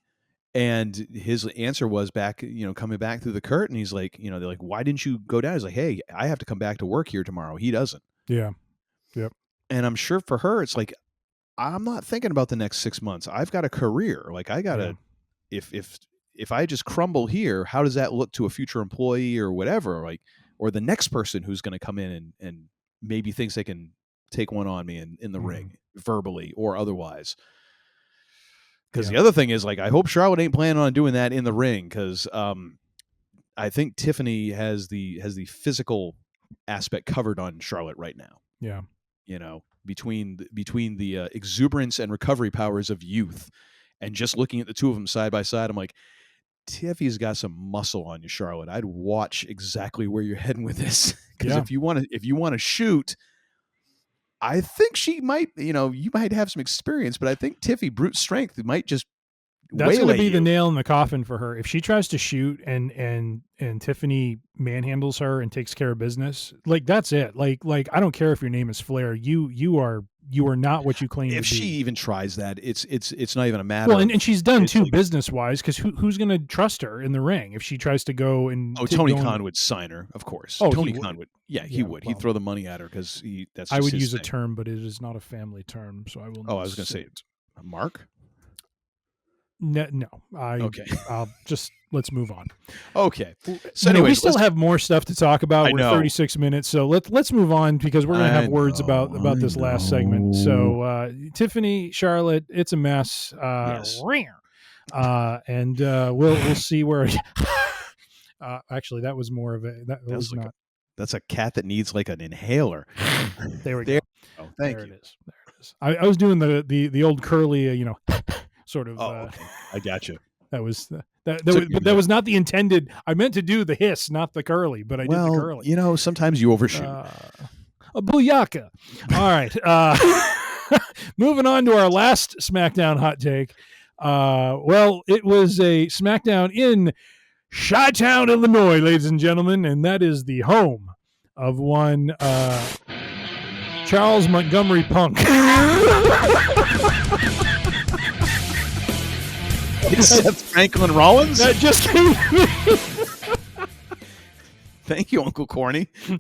And his answer was coming back through the curtain. He's like, they're like, why didn't you go down? He's like, hey, I have to come back to work here tomorrow. He doesn't. Yeah. Yep. And I'm sure for her, it's like, I'm not thinking about the next 6 months. I've got a career. Like I gotta, if I just crumble here, how does that look to a future employee or whatever? Like, or the next person who's going to come in and maybe thinks they can take one on me in the ring, verbally or otherwise. Because the other thing is, like, I hope Charlotte ain't planning on doing that in the ring, because I think Tiffany has the physical aspect covered on Charlotte right now. Yeah. Between the exuberance and recovery powers of youth, and just looking at the two of them side by side, I'm like, Tiffy's got some muscle on you, Charlotte. I'd watch exactly where you're heading with this, because if you want to shoot, I think she might. You might have some experience, but I think Tiffy brute strength might just. That's going to be the nail in the coffin for her if she tries to shoot and Tiffany manhandles her and takes care of business. Like, that's it. Like I don't care if your name is Flair. You are not what you claim to be. If she even tries that, it's not even a matter. Well, and she's done too, like, business wise, because who's going to trust her in the ring if she tries to go and. Oh, Tony Khan would sign her, of course. Oh, Tony Khan would. Yeah, he would. Well, He'd throw the money at her because that's. Just I would his use thing. a term, but it is not a family term, so I will. Oh, I was going to say Mark. No, okay. Let's move on. Okay. So anyway, we still have more stuff to talk about. We're 36 minutes, so let's move on, because we're going to have words about this last segment. So Tiffany, Charlotte, it's a mess. Yes. And we'll see where. Actually, that was more of a. That was like not. That's a cat that needs like an inhaler. There we go. Oh, thank you. There it is. I was doing the old curly, sort of. Okay. I got you. That was that was not the intended. I meant to do the hiss, not the curly, but I did the curly. Sometimes you overshoot. A booyaka. All right. Moving on to our last SmackDown hot take. It was a SmackDown in Chi-Town, Illinois, ladies and gentlemen, and that is the home of one Charles Montgomery Punk. Seth Franklin Rollins? That just came to me. Thank you, Uncle Corny. I'm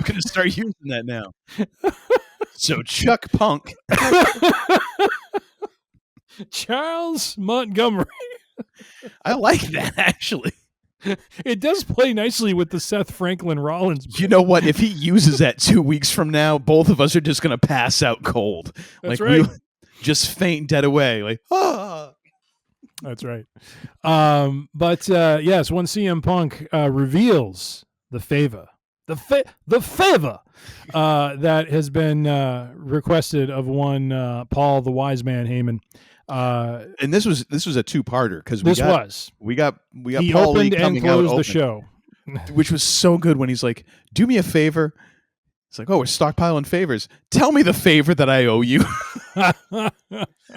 going to start using that now. So Chuck Punk. Charles Montgomery. I like that, actually. It does play nicely with the Seth Franklin Rollins. You know what? If he uses that 2 weeks from now, both of us are just going to pass out cold. That's right. We'll just faint dead away. Like, ah. That's right. Yes, when CM Punk reveals the favor that has been requested of one Paul the Wise Man Heyman. And this was a two-parter, because we got he Paul opened Lee coming and closed out the show, which was so good when he's like, "Do me a favor." It's like, "Oh, we're stockpiling favors. Tell me the favor that I owe you,"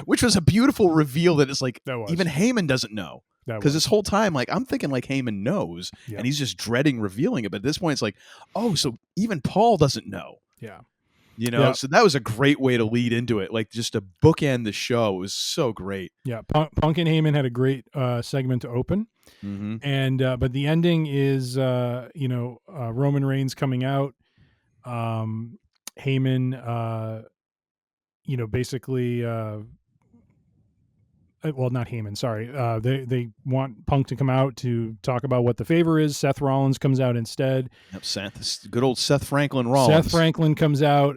which was a beautiful reveal. That it's like even Heyman doesn't know, because this whole time, like, I'm thinking like Heyman knows, and he's just dreading revealing it. But at this point, it's like, oh, so even Paul doesn't know. Yeah. So that was a great way to lead into it, like just to bookend the show. It was so great. Yeah, Punk and Heyman had a great segment to open, and but the ending is Roman Reigns coming out, Heyman, basically. Well, not Heyman. Sorry. They want Punk to come out to talk about what the favor is. Seth Rollins comes out instead. Yep, good old Seth Franklin Rollins. Seth Franklin comes out,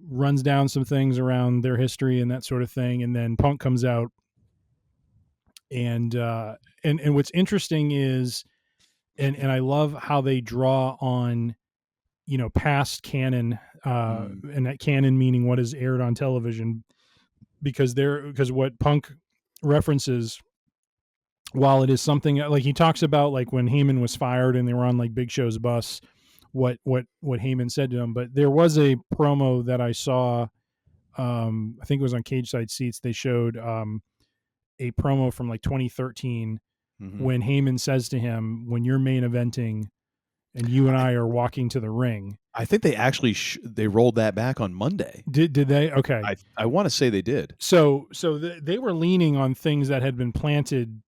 runs down some things around their history and that sort of thing, and then Punk comes out. And what's interesting is, and I love how they draw on, past canon, and that canon meaning what is aired on television. Because what Punk references, while it is something like he talks about, like when Heyman was fired and they were on like Big Show's bus, what Heyman said to him. But there was a promo that I saw, I think it was on Cage Side Seats. They showed a promo from like 2013 when Heyman says to him, when you're main eventing and you and I are walking to the ring. I think they actually they rolled that back on Monday. Did they? Okay. I want to say they did. So they were leaning on things that had been planted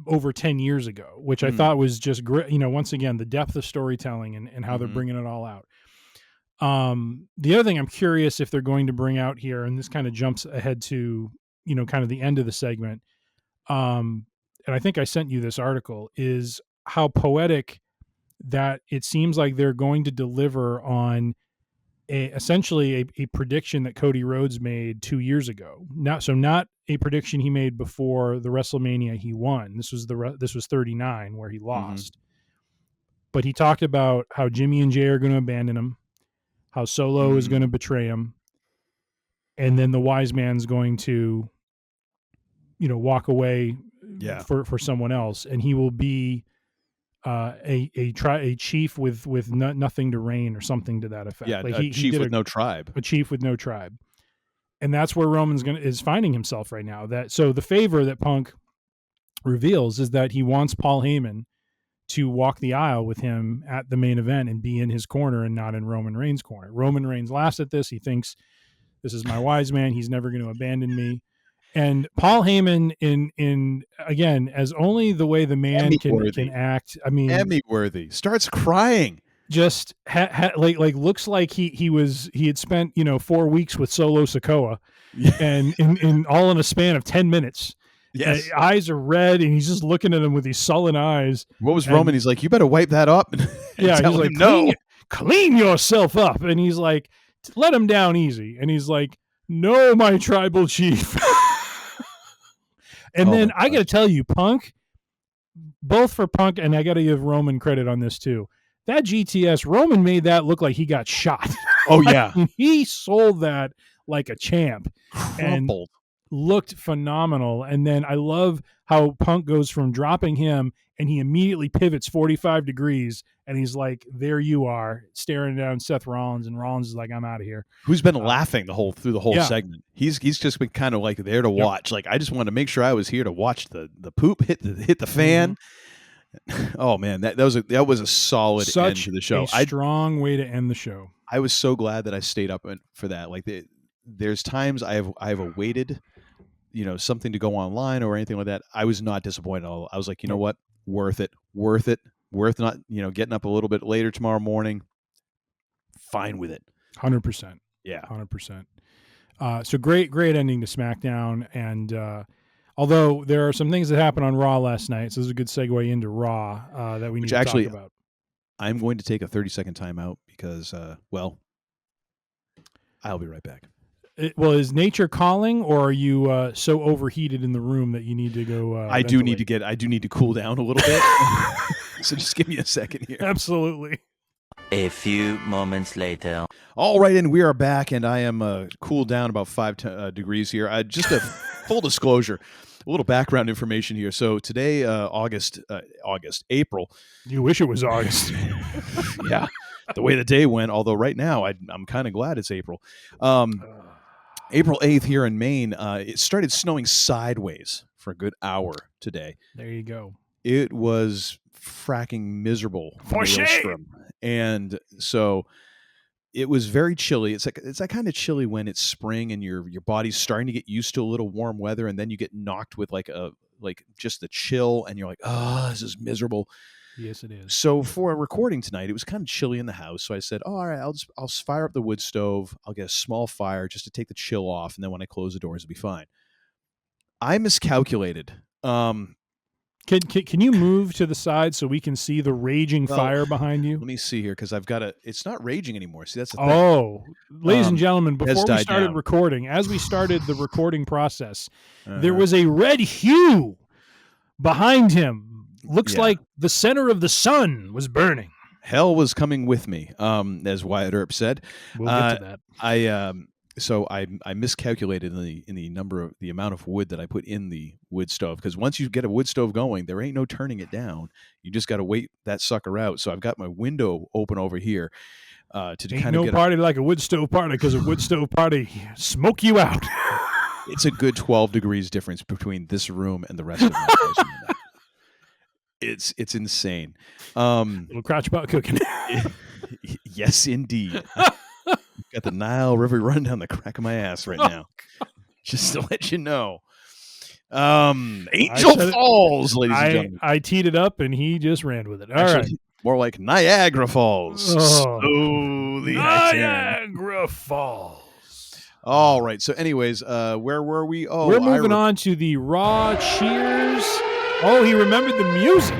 over 10 years ago, which I thought was just great. You know, once again, the depth of storytelling and how they're bringing it all out. The other thing I'm curious if they're going to bring out here, and this kind of jumps ahead to, you know, kind of the end of the segment. And I think I sent you this article, is how poetic that it seems like they're going to deliver on essentially a prediction that Cody Rhodes made 2 years ago. Not a prediction he made before the WrestleMania he won. This was 39 where he lost. But he talked about how Jimmy and Jay are going to abandon him, how Solo is going to betray him, and then the wise man's going to, you know, walk away for someone else, and he will be a chief with nothing to reign, or something to that effect. Yeah, like a chief with no tribe. A chief with no tribe. And that's where Roman's is finding himself right now. So the favor that Punk reveals is that he wants Paul Heyman to walk the aisle with him at the main event and be in his corner and not in Roman Reigns' corner. Roman Reigns laughs at this. He thinks, this is my wise man. He's never going to abandon me. And Paul Heyman, in again, as only the way the man can act. I mean, Emmy worthy, starts crying. Just like looks like he had spent 4 weeks with Solo Sikoa, and in all in a span of 10 minutes. Yes, eyes are red, and he's just looking at him with these sullen eyes. What was Roman? He's like, you better wipe that up. And yeah, tell he's him, like, no, clean yourself up. And he's like, let him down easy. And he's like, no, my tribal chief. And then I got to tell you, Punk, both for Punk, and I got to give Roman credit on this too. That GTS, Roman made that look like he got shot. Oh yeah, he sold that like a champ. Crumpled. And looked phenomenal. And then I love how Punk goes from dropping him, and he immediately pivots 45 degrees, and he's like, there you are, staring down Seth Rollins, and Rollins is like, I'm out of here. Who's been laughing through the whole segment. He's just been kind of like there to watch. Like, I just wanted to make sure I was here to watch the poop hit the fan. Oh man, that was a solid end to the show. A strong way to end the show. I was so glad that I stayed up for that. Like, there's times I have awaited, something to go online or anything like that. I was not disappointed at all. I was like, you know what, worth it, worth not getting up a little bit later tomorrow morning. Fine with it. 100%. Yeah, 100%. So great ending to SmackDown, and although there are some things that happened on Raw last night, so this is a good segue into Raw that we need to talk about. I'm going to take a 30-second timeout because, I'll be right back. Is nature calling, or are you so overheated in the room that you need to go? I do need to cool down a little bit. So just give me a second here. Absolutely. A few moments later. All right, and we are back, and I am cooled down about 5 degrees here. Just a full disclosure, a little background information here. So today, April. You wish it was August. Yeah, the way the day went. Although right now, I'm kind of glad it's April. April 8th here in Maine, it started snowing sideways for a good hour today. There you go. It was fracking miserable. For shame. And so it was very chilly. It's like kind of chilly when it's spring and your body's starting to get used to a little warm weather, and then you get knocked with like just the chill, and you're like, oh, this is miserable. Yes, it is. So for a recording tonight, it was kind of chilly in the house. So I said, all right, I'll fire up the wood stove. I'll get a small fire just to take the chill off, and then when I close the doors, it'll be fine. I miscalculated. Can you move to the side so we can see the raging fire behind you? Let me see here, because it's not raging anymore. See, that's the thing. Oh, ladies and gentlemen, before we started recording, as we started the recording process, there was a red hue behind him. Looks like the center of the sun was burning. Hell was coming with me, as Wyatt Earp said. We'll get to that. so I miscalculated in the amount of wood that I put in the wood stove, because once you get a wood stove going, there ain't no turning it down. You just got to wait that sucker out. So I've got my window open over here to Ain't kind no of get party like a wood stove party, because a wood stove party smoke you out. it's a good 12 degrees difference between this room and the rest of my place. It's insane. Little crotch pot cooking. Yes, indeed. Got the Nile River run down the crack of my ass right now. Just to let you know. Angel Falls, ladies and gentlemen. I teed it up and he just ran with it. All right. Actually, more like Niagara Falls. Slowly Niagara Falls. All right. So anyways, where were we? Oh, we're moving on to the Raw Cheers. Oh, he remembered the music.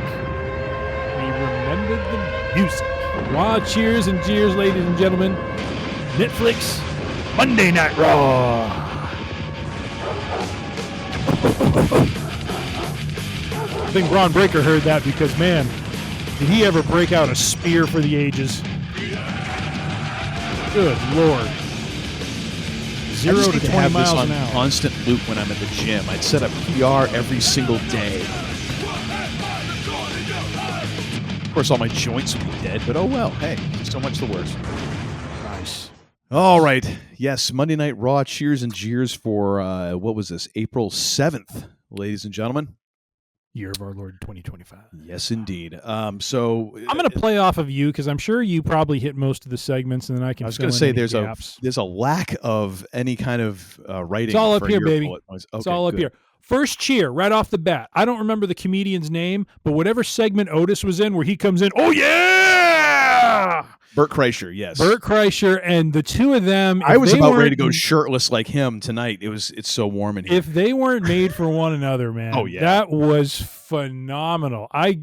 Raw Cheers and Jeers, ladies and gentlemen. Netflix, Monday Night Raw. I think Braun Breaker heard that because, man, did he ever break out a spear for the ages? Good Lord. 0 to 20 miles an hour. Constant loop when I'm at the gym. I'd set up PR every single day. Of course, all my joints would be dead, but oh well. Hey, so much the worse. Nice. All right. Yes, Monday Night Raw Cheers and Jeers for, what was this, April 7th, ladies and gentlemen. Year of our Lord 2025. Yes, indeed. So I'm going to play off of you because I'm sure you probably hit most of the segments, and then I can. I was going to say there's a lack of any kind of writing. It's all up here, baby. Okay, it's all up here. First cheer right off the bat. I don't remember the comedian's name, but whatever segment Otis was in, where he comes in, oh yeah, Bert Kreischer, yes. Bert Kreischer, and the two of them. I was about ready to go shirtless like him tonight. It's so warm in here. If they weren't made for one another, man, oh yeah, that was phenomenal. I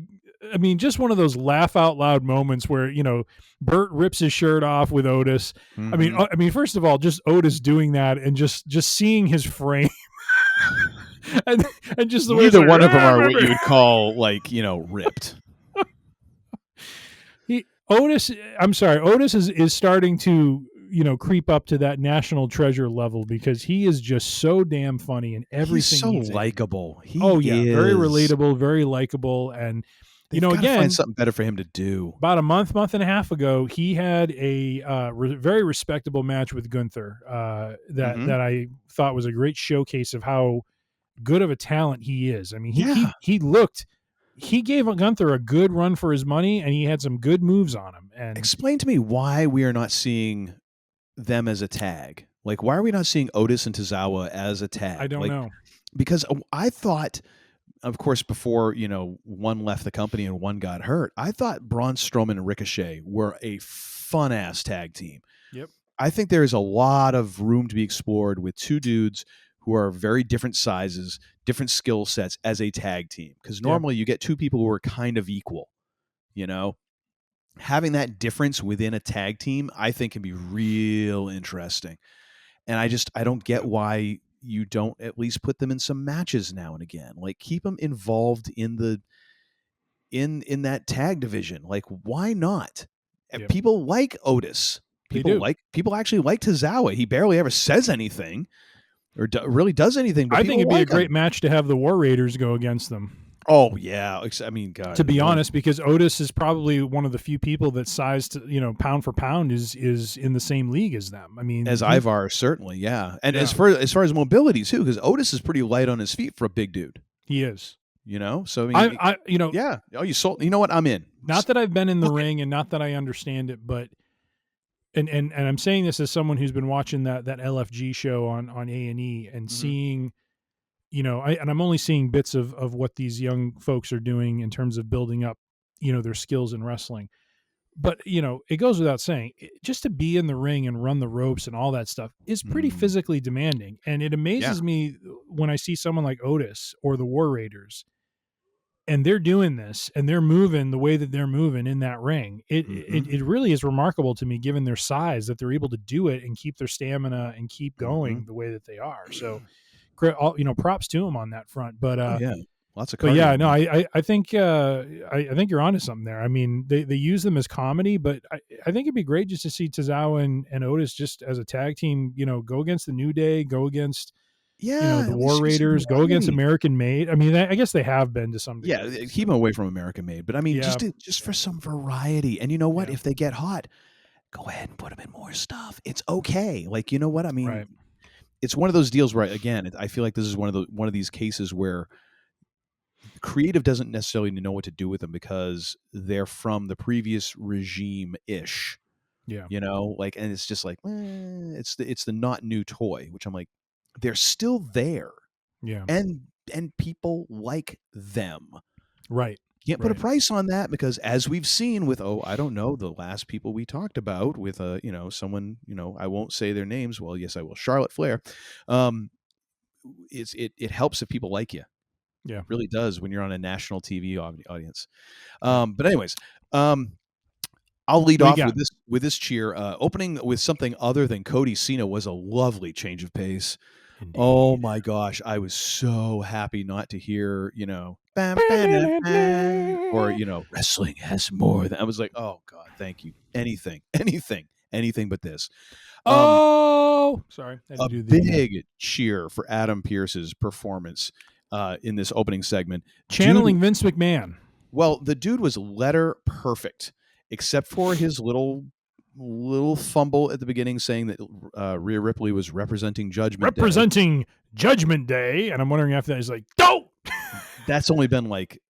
mean, just one of those laugh out loud moments where Bert rips his shirt off with Otis. Mm-hmm. I mean, first of all, just Otis doing that and just seeing his frame. and just the way neither one of them are what you would call ripped. Otis is starting to creep up to that national treasure level because he is just so damn funny in everything. He's so likable. Very relatable, very likable, and again, find something better for him to do. About a month and a half ago, he had a very respectable match with Gunther that I thought was a great showcase of how good of a talent he is. I mean, he gave Gunther a good run for his money, and he had some good moves on him. And explain to me why we are not seeing them as a tag. Like, why are we not seeing Otis and Tozawa as a tag? I don't know. Because I thought, of course, before one left the company and one got hurt, I thought Braun Strowman and Ricochet were a fun ass tag team. Yep. I think there is a lot of room to be explored with two dudes who are very different sizes, different skill sets as a tag team. Because normally you get two people who are kind of equal. Having that difference within a tag team, I think, can be real interesting. And I don't get why you don't at least put them in some matches now and again. Like, keep them involved in that tag division. Like, why not? Yep. People like Otis. People actually like Tozawa. He barely ever says anything or really does anything. But I think it'd be a great match to have the War Raiders go against them. Oh yeah, I mean, God. To be honest, because Otis is probably one of the few people that sized, pound for pound is in the same league as them. I mean, as Ivar, certainly, yeah. And as far as mobility too, because Otis is pretty light on his feet for a big dude. He is. So I mean, yeah. Oh, you sold. You know what? I'm in. Not that I've been in the ring, and not that I understand it, but and I'm saying this as someone who's been watching that LFG show on A&E and seeing. I'm only seeing bits of what these young folks are doing in terms of building up, their skills in wrestling. But, it goes without saying, just to be in the ring and run the ropes and all that stuff is pretty physically demanding. And it amazes me when I see someone like Otis or the War Raiders, and they're doing this and they're moving the way that they're moving in that ring. It really is remarkable to me, given their size, that they're able to do it and keep their stamina and keep going the way that they are. So, props to him on that front. But Lots of cardio. But yeah, no, I think I think you're onto something there. I mean, they use them as comedy, but I think it'd be great just to see Tozawa and Otis just as a tag team. You know, go against the New Day, go against the at War least see some Raiders, go against variety. American Made. I mean, I guess they have been to some degree. Yeah, keep them away from American Made. But I mean, Yeah. just for some variety. And you know what? Yeah. If they get hot, go ahead and put them in more stuff. It's okay. Like, you know what? I mean, Right. it's one of those deals where, again, I feel like this is one of these cases where creative doesn't necessarily know what to do with them because they're from the previous regime ish. Yeah. You know, like, and it's just like, it's the not new toy, which I'm like, they're still there. Yeah. And people like them. Right. Can't put a price on that because, as we've seen with, I don't know, the last people we talked about with, someone, I won't say their names. Well, yes, I will. Charlotte Flair. It helps if people like you. Yeah. It really does when you're on a national TV audience. But anyways, I'll lead off with this cheer. Opening with something other than Cody Cena was a lovely change of pace. Indeed. Oh my gosh, I was so happy not to hear, bam, bam, bam, or wrestling has more than. I was like, oh God, thank you. Anything but this. Sorry, a big cheer for Adam Pearce's performance in this opening segment, channeling Vince McMahon. Well, the dude was letter perfect, except for his little fumble at the beginning saying that Rhea Ripley was representing Judgment Day. And I'm wondering after that, he's like, don't! That's only been like,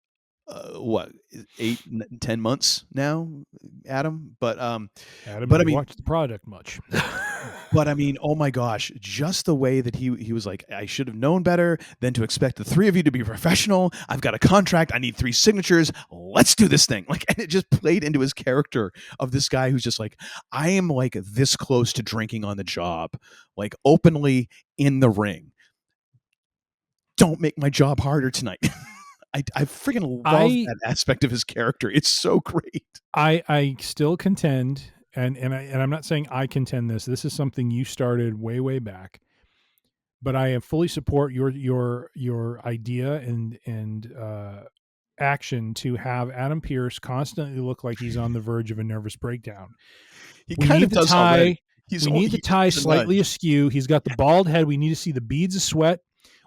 8-10 months now, Adam? But I mean, watched the product much. But I mean, oh my gosh, just the way that he was like, I should have known better than to expect the three of you to be professional. I've got a contract. I need 3 signatures. Let's do this thing. Like, and it just played into his character of this guy who's just like, I am like this close to drinking on the job, like openly in the ring. Don't make my job harder tonight. I freaking love that aspect of his character. It's so great. I still contend, and I'm not saying I contend this. This is something you started way back, but I fully support your idea and action to have Adam Pearce constantly look like he's on the verge of a nervous breakdown. He kind of does already. We need the tie slightly askew. He's got the bald head. We need to see the beads of sweat.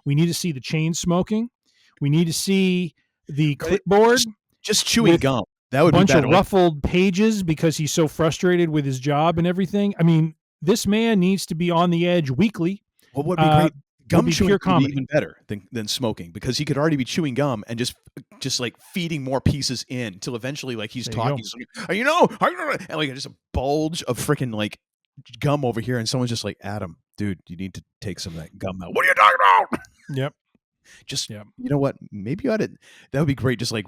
We need to see the chain smoking. We need to see the clipboard. Just chewing gum. That would be a bunch of ruffled pages because he's so frustrated with his job and everything. I mean, this man needs to be on the edge weekly. What would be great? Gum chewing would be even better than smoking because he could already be chewing gum and just like feeding more pieces in until eventually like he's talking. He's like, and like just a bulge of freaking like gum over here, and someone's just like, Adam, dude, you need to take some of that gum out. What are you talking about? Yep. You know what? Maybe you ought to. That would be great. Just like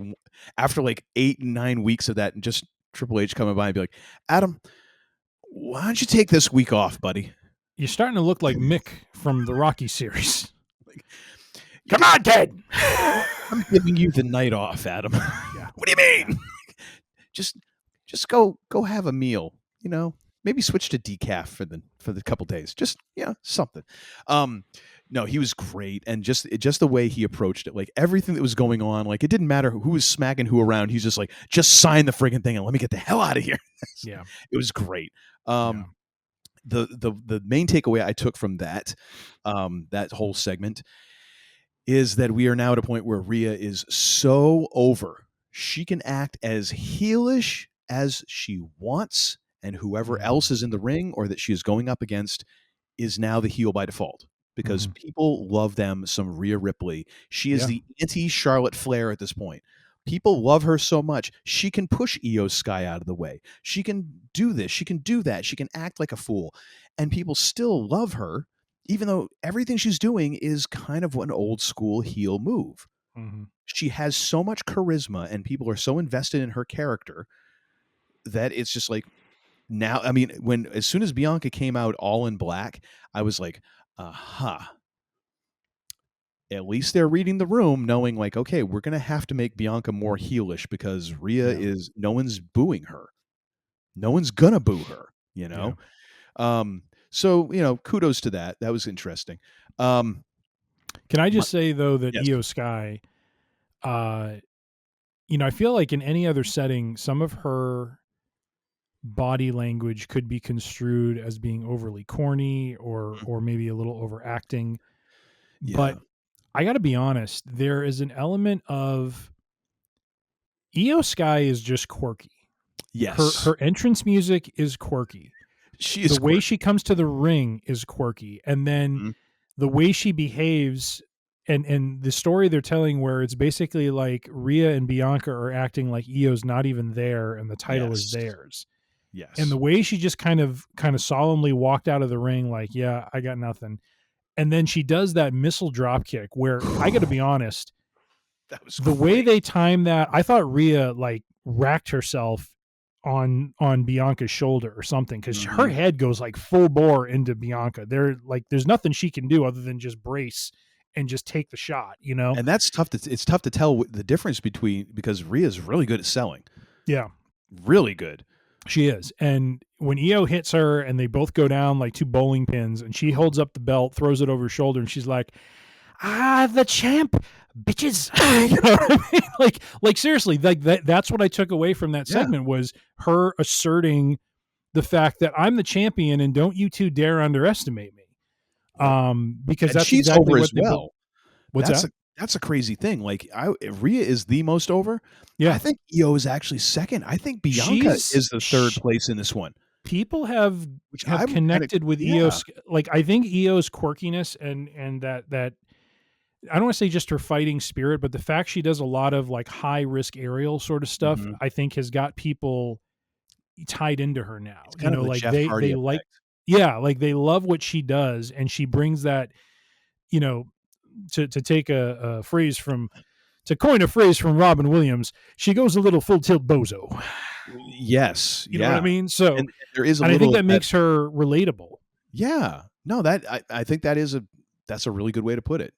after like 8-9 weeks of that, and just Triple H coming by and be like, Adam, why don't you take this week off, buddy? You're starting to look like Mick from the Rocky series. Come on, Ted. I'm giving you the night off, Adam. Yeah. What do you mean? Just go have a meal. Maybe switch to decaf for the couple days. Just something. No, he was great, and just the way he approached it, like everything that was going on, like it didn't matter who was smacking who around. He's just like, just sign the friggin' thing and let me get the hell out of here. Yeah, it was great. The main takeaway I took from that whole segment is that we are now at a point where Rhea is so over. She can act as heelish as she wants, and whoever else is in the ring or that she is going up against is now the heel by default. Because people love them some Rhea Ripley. She is the anti-Charlotte Flair at this point. People love her so much. She can push Io Sky out of the way. She can do this. She can do that. She can act like a fool. And people still love her, even though everything she's doing is kind of an old school heel move. Mm-hmm. She has so much charisma and people are so invested in her character that it's just like now, I mean, as soon as Bianca came out all in black, I was like, at least they're reading the room knowing like, okay, we're going to have to make Bianca more heelish because Rhea no one's booing her. No one's going to boo her, So, kudos to that. That was interesting. Can I just say though that Io Sky, I feel like in any other setting, some of her body language could be construed as being overly corny or maybe a little overacting. But I got to be honest, there is an element of Io Sky is just quirky. Yes. Her entrance music is quirky. She is the way she comes to the ring is quirky. And then the way she behaves and the story they're telling where it's basically like Rhea and Bianca are acting like Io's not even there and the title is theirs. Yes. And the way she just kind of solemnly walked out of the ring like, yeah, I got nothing. And then she does that missile drop kick where I got to be honest, that was the way they timed that. I thought Rhea like racked herself on Bianca's shoulder or something because her head goes like full bore into Bianca. There's nothing she can do other than just brace and just take the shot, And that's tough. It's tough to tell the difference because Rhea's really good at selling. Yeah, really good. She is. And when Io hits her and they both go down like two bowling pins and she holds up the belt, throws it over her shoulder, and she's like, the champ, bitches. You know what I mean? Like seriously, that's what I took away from that segment was her asserting the fact that I'm the champion and don't you two dare underestimate me. Because that's she's exactly over what as well. What's that? That's a crazy thing. Like Rhea is the most over. Yeah. I think Io is actually second. I think Bianca is the third place in this one. People have connected with Io. Like I think Io's quirkiness and that I don't want to say just her fighting spirit, but the fact she does a lot of like high risk aerial sort of stuff, I think has got people tied into her now. It's kind of like Jeff they Hardy like, effect. like they love what she does, and she brings that, to take a phrase to coin a phrase from Robin Williams, she goes a little full tilt bozo. Yes. You know what I mean? So and there is I think that makes her relatable. Yeah. No, I think that's a really good way to put it.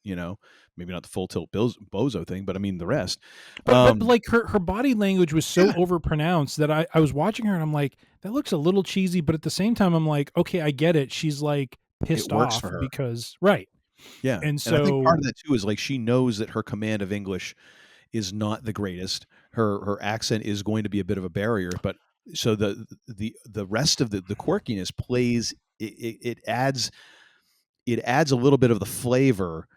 Maybe not the full tilt bozo thing, but I mean the rest. But like her body language was so overpronounced that I was watching her and I'm like, that looks a little cheesy, but at the same time I'm like, okay, I get it. She's like pissed off for her. because right. Yeah. And so I think part of that too is like she knows that her command of English is not the greatest. Her accent is going to be a bit of a barrier, but so the rest of the quirkiness plays it adds a little bit of the flavor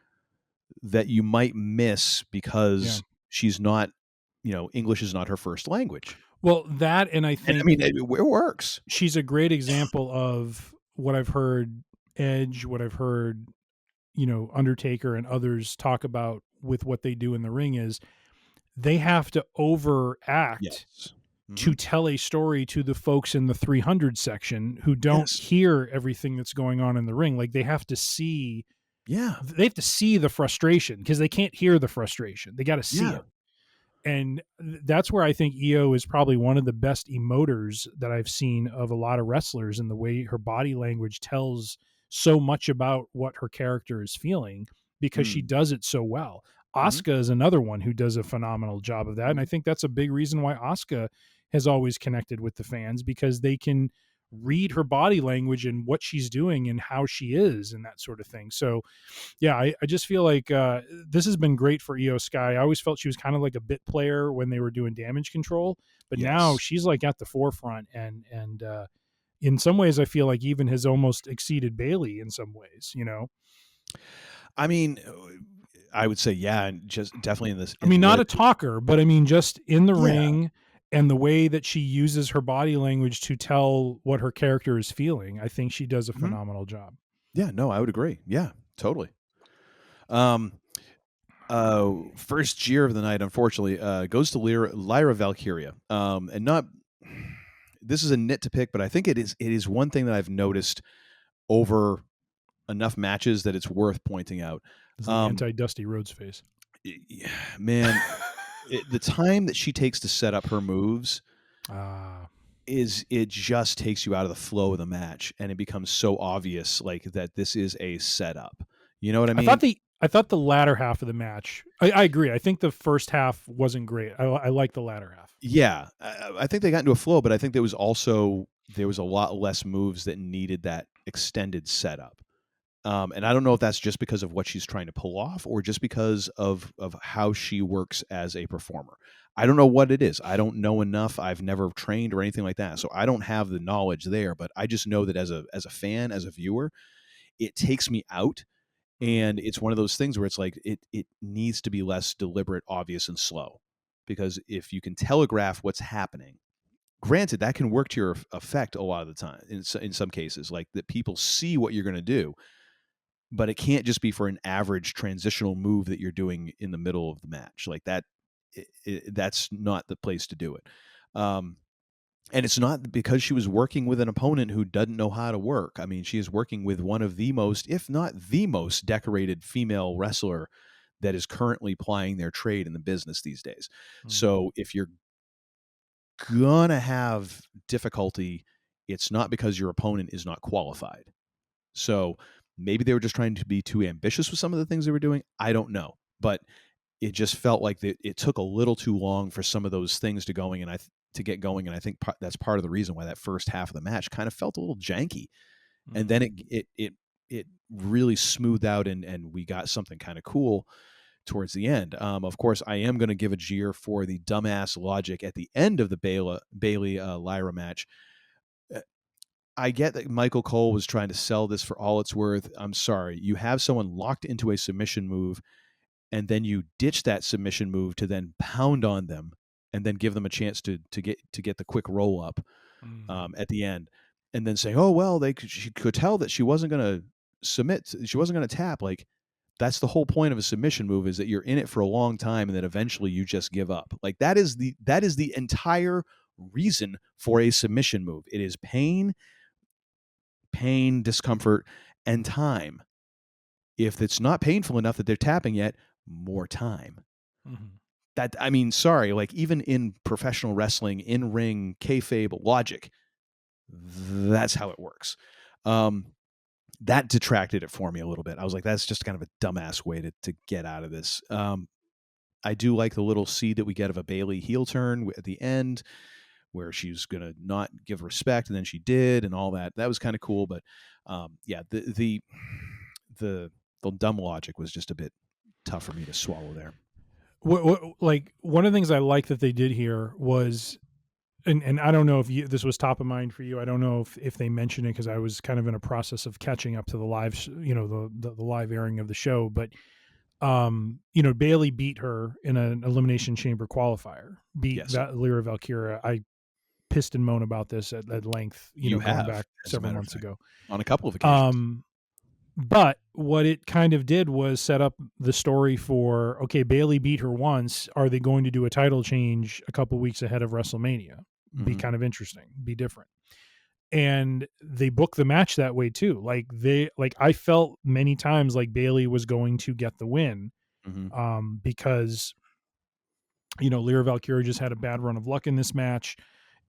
that you might miss because she's not, English is not her first language. Well, that and I think it works. She's a great example of what I've heard Edge, what I've heard Undertaker and others talk about with what they do in the ring is they have to overact to tell a story to the folks in the 300 section who don't hear everything that's going on in the ring. Like they have to see, they have to see the frustration because they can't hear the frustration. They got to see it. And that's where I think Io is probably one of the best emoters that I've seen of a lot of wrestlers, and the way her body language tells so much about what her character is feeling because she does it so well. Asuka is another one who does a phenomenal job of that. And I think that's a big reason why Asuka has always connected with the fans, because they can read her body language and what she's doing and how she is and that sort of thing. So yeah, I just feel like this has been great for Io Sky. I always felt she was kind of like a bit player when they were doing Damage Control, but now she's like at the forefront and in some ways I feel like even has almost exceeded Bayley in some ways, I mean, I would say, and just definitely in this. I mean, not a talker, but I mean, just in the ring and the way that she uses her body language to tell what her character is feeling. I think she does a phenomenal job. Yeah, no, I would agree. Yeah, totally. First jeer of the night, unfortunately, goes to Lyra Valkyria. And not, this is a nit to pick, but I think it is one thing that I've noticed over enough matches that it's worth pointing out. It's the anti-Dusty Rhodes face. Man, the time that she takes to set up her moves it just takes you out of the flow of the match, and it becomes so obvious like that this is a setup. You know what I mean? I thought the latter half of the match, I agree. I think the first half wasn't great. I like the latter half. Yeah. I think they got into a flow, but I think there was a lot less moves that needed that extended setup. And I don't know if that's just because of what she's trying to pull off or just because of how she works as a performer. I don't know what it is. I don't know enough. I've never trained or anything like that. So I don't have the knowledge there, but I just know that as a fan, as a viewer, it takes me out. And it's one of those things where it's like it needs to be less deliberate, obvious, and slow. Because if you can telegraph what's happening, granted, that can work to your effect a lot of the time in some cases, like that people see what you're going to do, but it can't just be for an average transitional move that you're doing in the middle of the match. Like that, that's not the place to do it. And it's not because she was working with an opponent who doesn't know how to work. I mean, she is working with one of the most, if not the most decorated female wrestler that is currently plying their trade in the business these days. Mm-hmm. So if you're gonna have difficulty, it's not because your opponent is not qualified. So maybe they were just trying to be too ambitious with some of the things they were doing. I don't know, but it just felt like it took a little too long for some of those things to get going. And I think that's part of the reason why that first half of the match kind of felt a little janky. Mm-hmm. And then it really smoothed out and we got something kind of cool towards the end. Of course, I am going to give a jeer for the dumbass logic at the end of the Bayley Lyra match. I get that Michael Cole was trying to sell this for all it's worth. I'm sorry. You have someone locked into a submission move, and then you ditch that submission move to then pound on them and then give them a chance to get the quick roll up at the end, and then say, oh, well, she could tell that she wasn't going to submit. She wasn't going to tap. Like, that's the whole point of a submission move, is that you're in it for a long time and then eventually you just give up. Like that is the entire reason for a submission move. It is pain, discomfort, and time. If it's not painful enough that they're tapping yet, more time. Mm-hmm. Sorry, like even in professional wrestling, in ring, kayfabe logic, that's how it works. That detracted it for me a little bit. I was like, that's just kind of a dumbass way to get out of this. I do like the little seed that we get of a Bayley heel turn at the end, where she's going to not give respect, and then she did, and all that. That was kind of cool. But the dumb logic was just a bit tough for me to swallow there. Like one of the things I like that they did here was, and I don't know if this was top of mind for you. I don't know if they mentioned it, because I was kind of in a process of catching up to the live, the live airing of the show. But Bayley beat her in an Elimination Chamber qualifier. Lyra Valkyria. I pissed and moan about this at length. Going back several months ago on a couple of occasions. But what it kind of did was set up the story for, okay, Bayley beat her once. Are they going to do a title change a couple weeks ahead of WrestleMania? Mm-hmm. Be kind of interesting, be different. And they booked the match that way too. I felt many times like Bayley was going to get the win, mm-hmm. Because, Lyra Valkyria just had a bad run of luck in this match,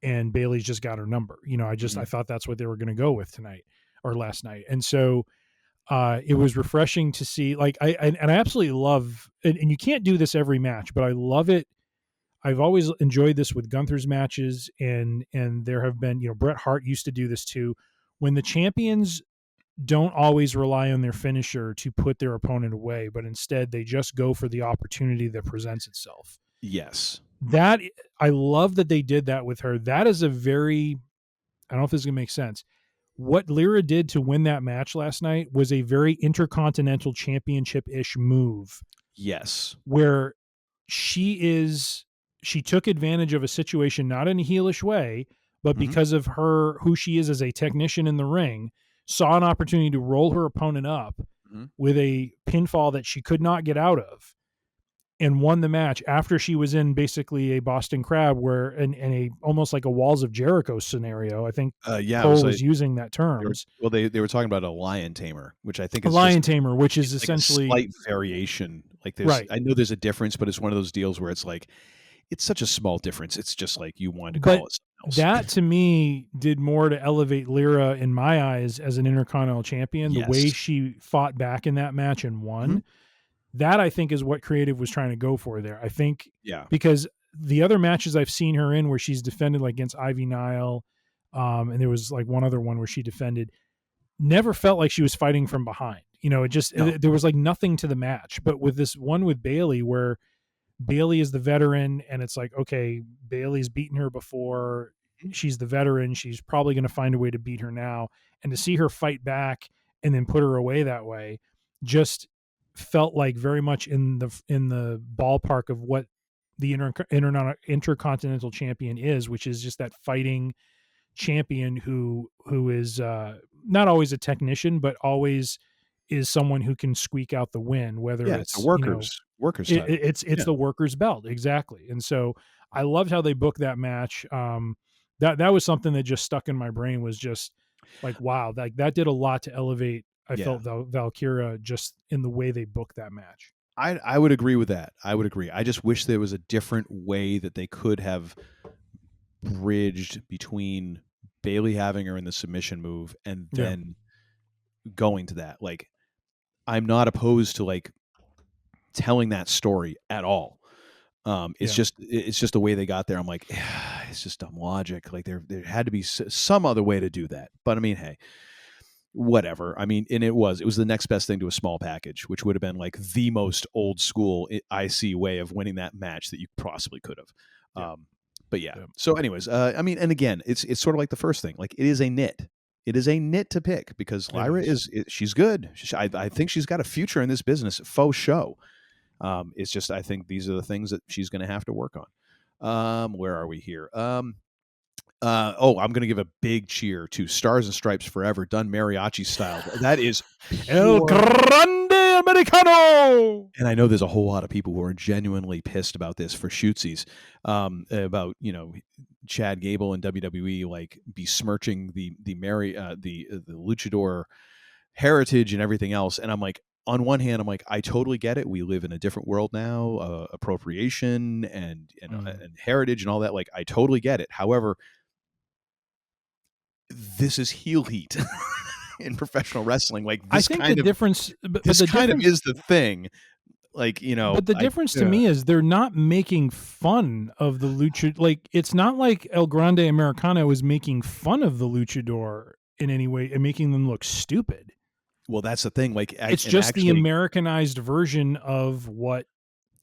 and Bayley's just got her number. Mm-hmm. I thought that's what they were going to go with tonight or last night. And so, it was refreshing to see, I absolutely love, and you can't do this every match, but I love it. I've always enjoyed this with Gunther's matches, and there have been, Bret Hart used to do this too. When the champions don't always rely on their finisher to put their opponent away, but instead they just go for the opportunity that presents itself. Yes. That, I love that they did that with her. That is I don't know if this is going to make sense. What Lyra did to win that match last night was a very Intercontinental Championship-ish move. Yes. Where she took advantage of a situation, not in a heelish way, but mm-hmm. because of who she is as a technician in the ring, saw an opportunity to roll her opponent up mm-hmm. with a pinfall that she could not get out of, and won the match after she was in basically a Boston Crab, where in a almost like a Walls of Jericho scenario. I think Cole was using that term. They were talking about a lion tamer, which I think is tamer, which is essentially a slight variation. Right. I know there's a difference, but it's one of those deals where it's like, it's such a small difference. It's just like you wanted to call it something else. That to me did more to elevate Lyra in my eyes as an Intercontinental Champion. Yes. The way she fought back in that match and won. Mm-hmm. That, I think, is what creative was trying to go for there. I think, because the other matches I've seen her in where she's defended, like against Ivy Nile, and there was like one other one where she defended, never felt like she was fighting from behind. there was like nothing to the match. But with this one with Bayley, where Bayley is the veteran, and it's like, okay, Bayley's beaten her before. She's the veteran. She's probably going to find a way to beat her now. And to see her fight back and then put her away that way just felt like very much in the ballpark of what the intercontinental champion is, which is just that fighting champion who is not always a technician, but always is someone who can squeak out the win, whether it's a workers title. It's the workers belt. Exactly. And so I loved how they booked that match. That was something that just stuck in my brain, was just like, wow, that did a lot to elevate. I felt Valkyria just in the way they booked that match. I would agree with that. I would agree. I just wish there was a different way that they could have bridged between Bayley having her in the submission move and then going to that. Like, I'm not opposed to like telling that story at all. It's just the way they got there. I'm like, it's just dumb logic. Like there had to be some other way to do that. But I mean, hey, whatever. I mean, and it was the next best thing to a small package, which would have been like the most old school IC way of winning that match that you possibly could have. But yeah. So anyways, I mean, and again, it's sort of like the first thing. Like, it is a nit. It is a nit to pick because Lyra she's good. I think she's got a future in this business. Faux show. It's just, I think these are the things that she's going to have to work on. Where are we here? I'm going to give a big cheer to Stars and Stripes Forever, done mariachi style. That is El Grande Americano. And I know there's a whole lot of people who are genuinely pissed about this for shootsies, about, Chad Gable and WWE like besmirching the luchador heritage and everything else. And I'm like, on one hand, I'm like, I totally get it. We live in a different world now, appropriation and heritage and all that. Like, I totally get it. However, this is heel heat in professional wrestling. Like, this is the thing. Like, but the difference to me is they're not making fun of the luchador. Like, it's not like El Grande Americano is making fun of the luchador in any way and making them look stupid. Well, that's the thing. Like, it's just the Americanized version of what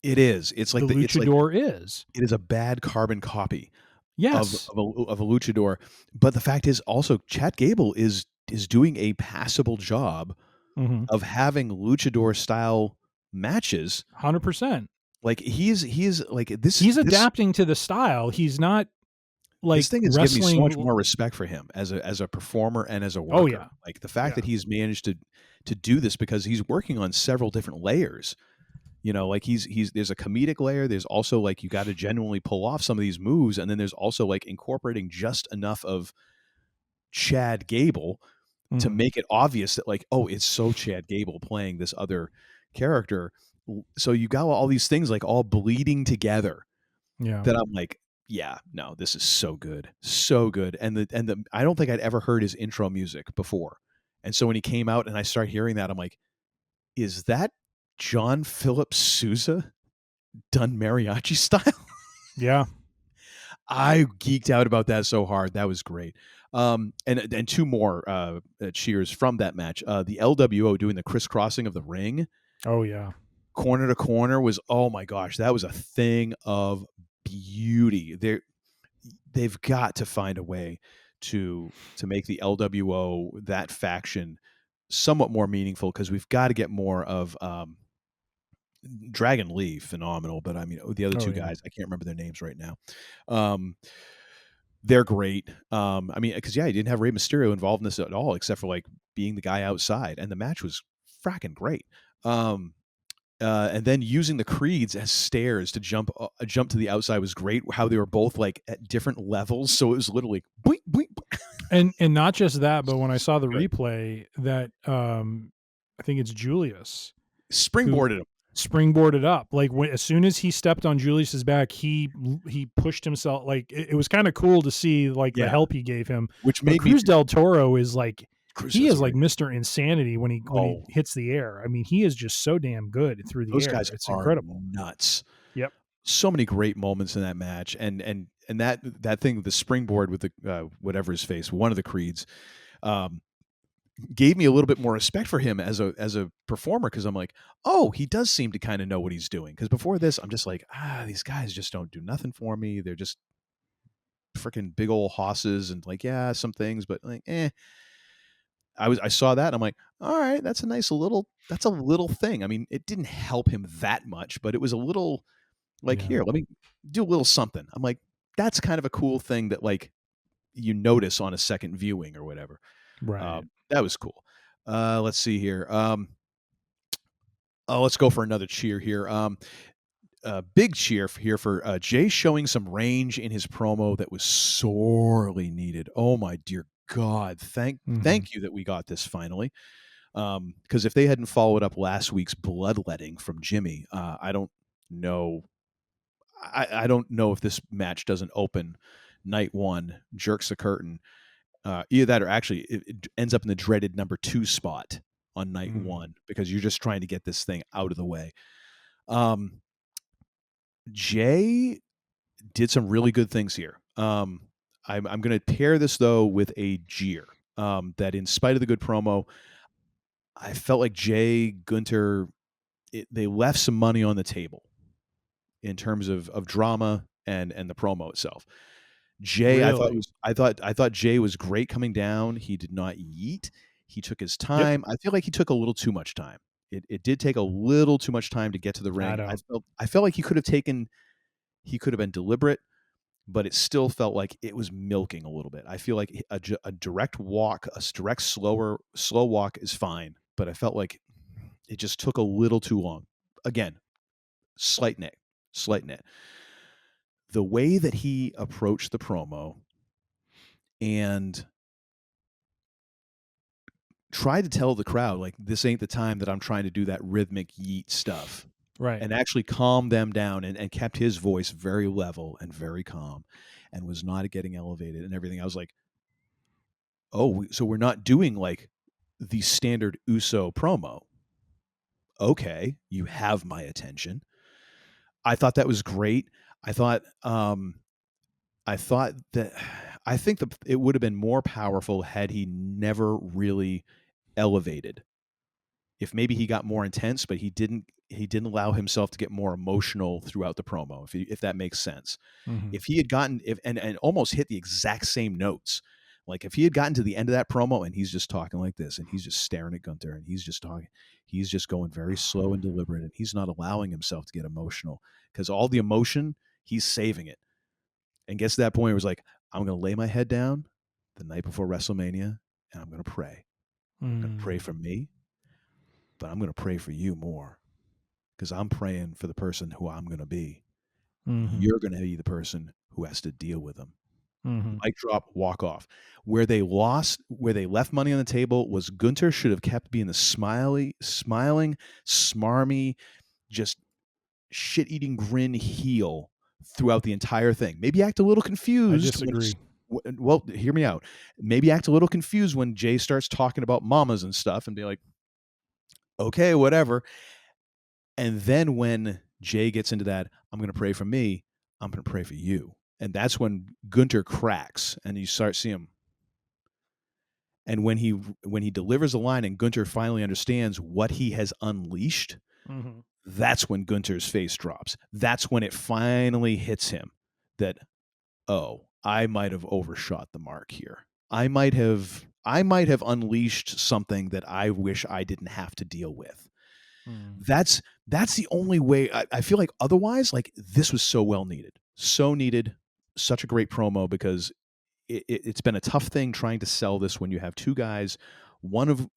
it is. It's like the luchador is. It is a bad carbon copy. Yes. Of a luchador. But the fact is also Chad Gable is doing a passable job of having luchador style matches. 100%. Like, he's like this. He's adapting to the style. He's not like this thing is wrestling. giving me so much more respect for him as a performer and as a worker. Oh yeah. Like the fact that he's managed to do this because he's working on several different layers. Like he's there's a comedic layer. There's also like, you got to genuinely pull off some of these moves. And then there's also like incorporating just enough of Chad Gable to make it obvious that like, oh, it's so Chad Gable playing this other character. So you got all these things like all bleeding together. Yeah. That I'm like, yeah, no, this is so good. So good. And the I don't think I'd ever heard his intro music before. And so when he came out and I started hearing that, I'm like, is that John Philip Sousa done mariachi style? Yeah. I geeked out about that so hard. That was great. And two more cheers from that match. The LWO doing the crisscrossing of the ring. Oh yeah. Corner to corner was, oh my gosh, that was a thing of beauty. They've got to find a way to make the LWO, that faction, somewhat more meaningful, because we've got to get more of Dragon Lee, phenomenal, but I mean the other two guys, I can't remember their names right now. They're great. I mean, because he didn't have Rey Mysterio involved in this at all, except for like being the guy outside, and the match was fracking great. And then using the Creeds as stairs to jump to the outside was great. How they were both like at different levels, so it was literally boink, boink, boink. And not just that, but when I saw the replay, that I think it's Julius springboarded up. Like as soon as he stepped on Julius's back, he pushed himself. Like it was kind of cool to see like the help he gave him. Which made Cruz del Toro is like. He is like great. Mr. Insanity when he hits the air. I mean, he is just so damn good through the air. Those guys it's are incredible. Nuts. Yep. So many great moments in that match, and that thing, the springboard with the whatever his face, one of the Creeds, gave me a little bit more respect for him as a performer, because I'm like, oh, he does seem to kind of know what he's doing. Because before this, I'm just like, these guys just don't do nothing for me. They're just freaking big old hosses, and like, yeah, some things, but like, I saw that and I'm like, all right, that's a little thing. I mean, it didn't help him that much, but it was a little like, Yeah. here, let me do a little something. I'm like, that's kind of a cool thing that like you notice on a second viewing or whatever. Right. That was cool. Let's see here. Let's go for another cheer here. Big cheer here for Jay showing some range in his promo that was sorely needed. Oh my dear God. Thank you that we got this finally. Because if they hadn't followed up last week's bloodletting from Jimmy, I don't know. I don't know if this match doesn't open night one, jerks the curtain. Either that or actually it ends up in the dreaded number 2 spot on night one, because you're just trying to get this thing out of the way. Jay did some really good things here. I'm going to pair this though with a jeer. That in spite of the good promo, I felt like Jay Gunter, they left some money on the table in terms of drama and the promo itself. Jay, Really? I thought Jay was great coming down. He did not yeet. He took his time. Yep. I feel like he took a little too much time. It did take a little too much time to get to the ring. I felt like he could have been deliberate, but it still felt like it was milking a little bit. I feel like a direct walk, a direct slow walk is fine, but I felt like it just took a little too long. Again, slight nit. The way that he approached the promo and tried to tell the crowd, like, this ain't the time that I'm trying to do that rhythmic yeet stuff. Right. And actually calmed them down and kept his voice very level and very calm and was not getting elevated and everything. I was like, oh, so we're not doing like the standard Uso promo. Okay, you have my attention. I thought that was great. I think it would have been more powerful had he never really elevated. If maybe he got more intense, but he didn't allow himself to get more emotional throughout the promo, if that makes sense. If he had gotten and almost hit the exact same notes, like if he had gotten to the end of that promo and he's just talking like this and he's just staring at Gunter and he's just talking, he's just going very slow and deliberate and he's not allowing himself to get emotional, because all the emotion, he's saving it. And gets to that point where it was like, I'm going to lay my head down the night before WrestleMania and I'm going to pray. I'm going to pray for me, but I'm going to pray for you more, because I'm praying for the person who I'm going to be. You're going to be the person who has to deal with them. Mic drop, walk off. Where they left money on the table was Gunter should have kept being the smiling, smarmy, just shit-eating grin heel throughout the entire thing. Maybe act a little confused. I disagree. Well, hear me out. Maybe act a little confused when Jay starts talking about mamas and stuff and be like, okay, whatever. And then when Jay gets into that, I'm going to pray for me, I'm going to pray for you. And that's when Gunter cracks and you start seeing him. And when he delivers a line and Gunter finally understands what he has unleashed, that's when Gunter's face drops. That's when it finally hits him that, oh, I might have overshot the mark here. I might have unleashed something that I wish I didn't have to deal with. That's the only way. I feel like otherwise, like, this was so well needed. So needed. Such a great promo, because it's been a tough thing trying to sell this when you have two guys, one of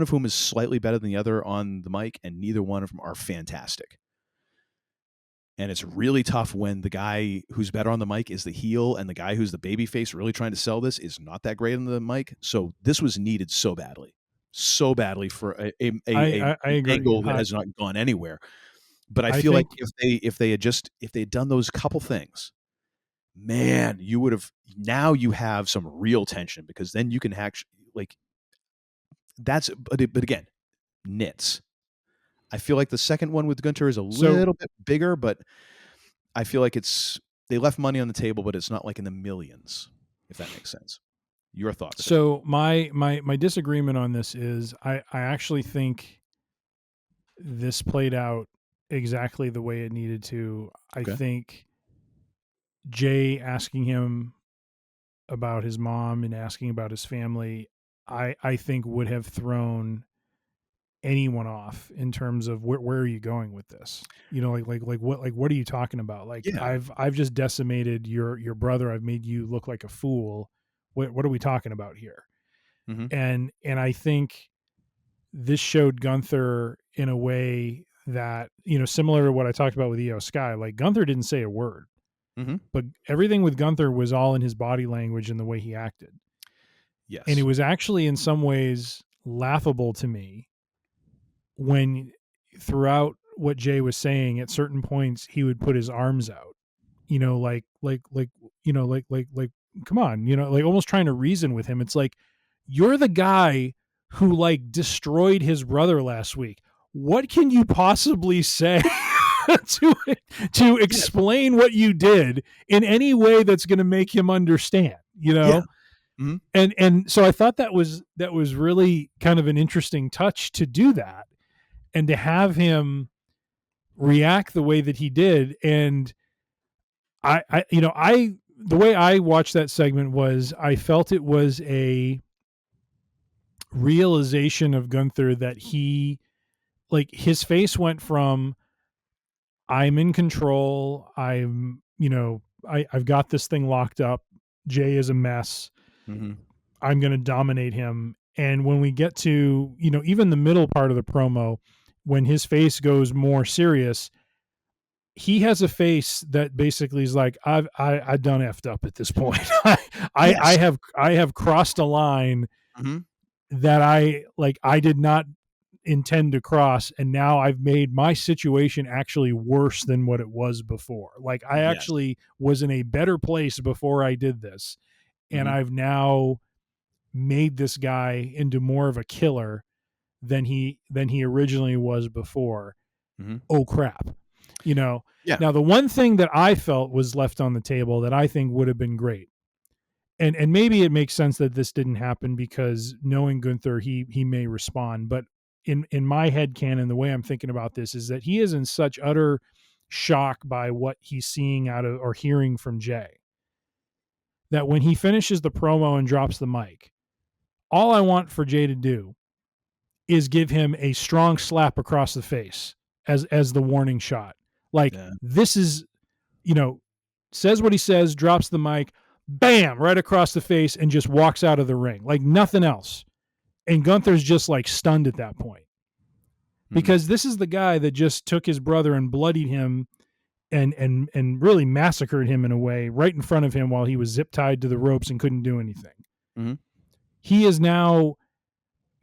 whom is slightly better than the other on the mic, and neither one of them are fantastic. And it's really tough when the guy who's better on the mic is the heel and the guy who's the babyface really trying to sell this is not that great on the mic. So this was needed so badly for a angle that has not gone anywhere. But I feel like if they had done those couple things, man, now you have some real tension, because then you can actually, like, but again, nits. I feel like the second one with Gunter is a little bit bigger, but I feel like they left money on the table, but it's not like in the millions, if that makes sense. Your thoughts? So my disagreement on this is I actually think this played out exactly the way it needed to. I Okay. think Jay asking him about his mom and asking about his family, I think would have thrown anyone off in terms of where are you going with this? You know, what are you talking about? Like Yeah. I've just decimated your brother. I've made you look like a fool. What are we talking about here? Mm-hmm. And I think this showed Gunther in a way that, similar to what I talked about with Io Sky. Like Gunther didn't say a word, Mm-hmm. but everything with Gunther was all in his body language and the way he acted. Yes. And it was actually in some ways laughable to me when throughout what Jay was saying, at certain points he would put his arms out, come on, like almost trying to reason with him. It's like, you're the guy who like destroyed his brother last week. What can you possibly say to explain what you did in any way that's going to make him understand, Yeah. Mm-hmm. And so I thought that was really kind of an interesting touch to do that and to have him react the way that he did. And I the way I watched that segment was I felt it was a realization of Gunther that he, like, his face went from I'm in control, I've got this thing locked up, Jay is a mess, Mm-hmm. I'm going to dominate him. And when we get to, even the middle part of the promo, when his face goes more serious, he has a face that basically is like, I done effed up at this point. I have crossed a line Mm-hmm. that I did not intend to cross. And now I've made my situation actually worse than what it was before. Like I Yes. actually was in a better place before I did this. And Mm-hmm. I've now made this guy into more of a killer than he originally was before. Mm-hmm. Oh crap. Yeah. Now the one thing that I felt was left on the table that I think would have been great. And maybe it makes sense that this didn't happen because knowing Gunther, he may respond. But in my head canon, the way I'm thinking about this is that he is in such utter shock by what he's seeing out of or hearing from Jay that when he finishes the promo and drops the mic, all I want for Jay to do is give him a strong slap across the face as the warning shot. Like this is, says what he says, drops the mic, bam, right across the face, and just walks out of the ring like nothing else. And Gunther's just like stunned at that point because this is the guy that just took his brother and bloodied him and really massacred him in a way right in front of him while he was zip tied to the ropes and couldn't do anything. Mm-hmm. He has now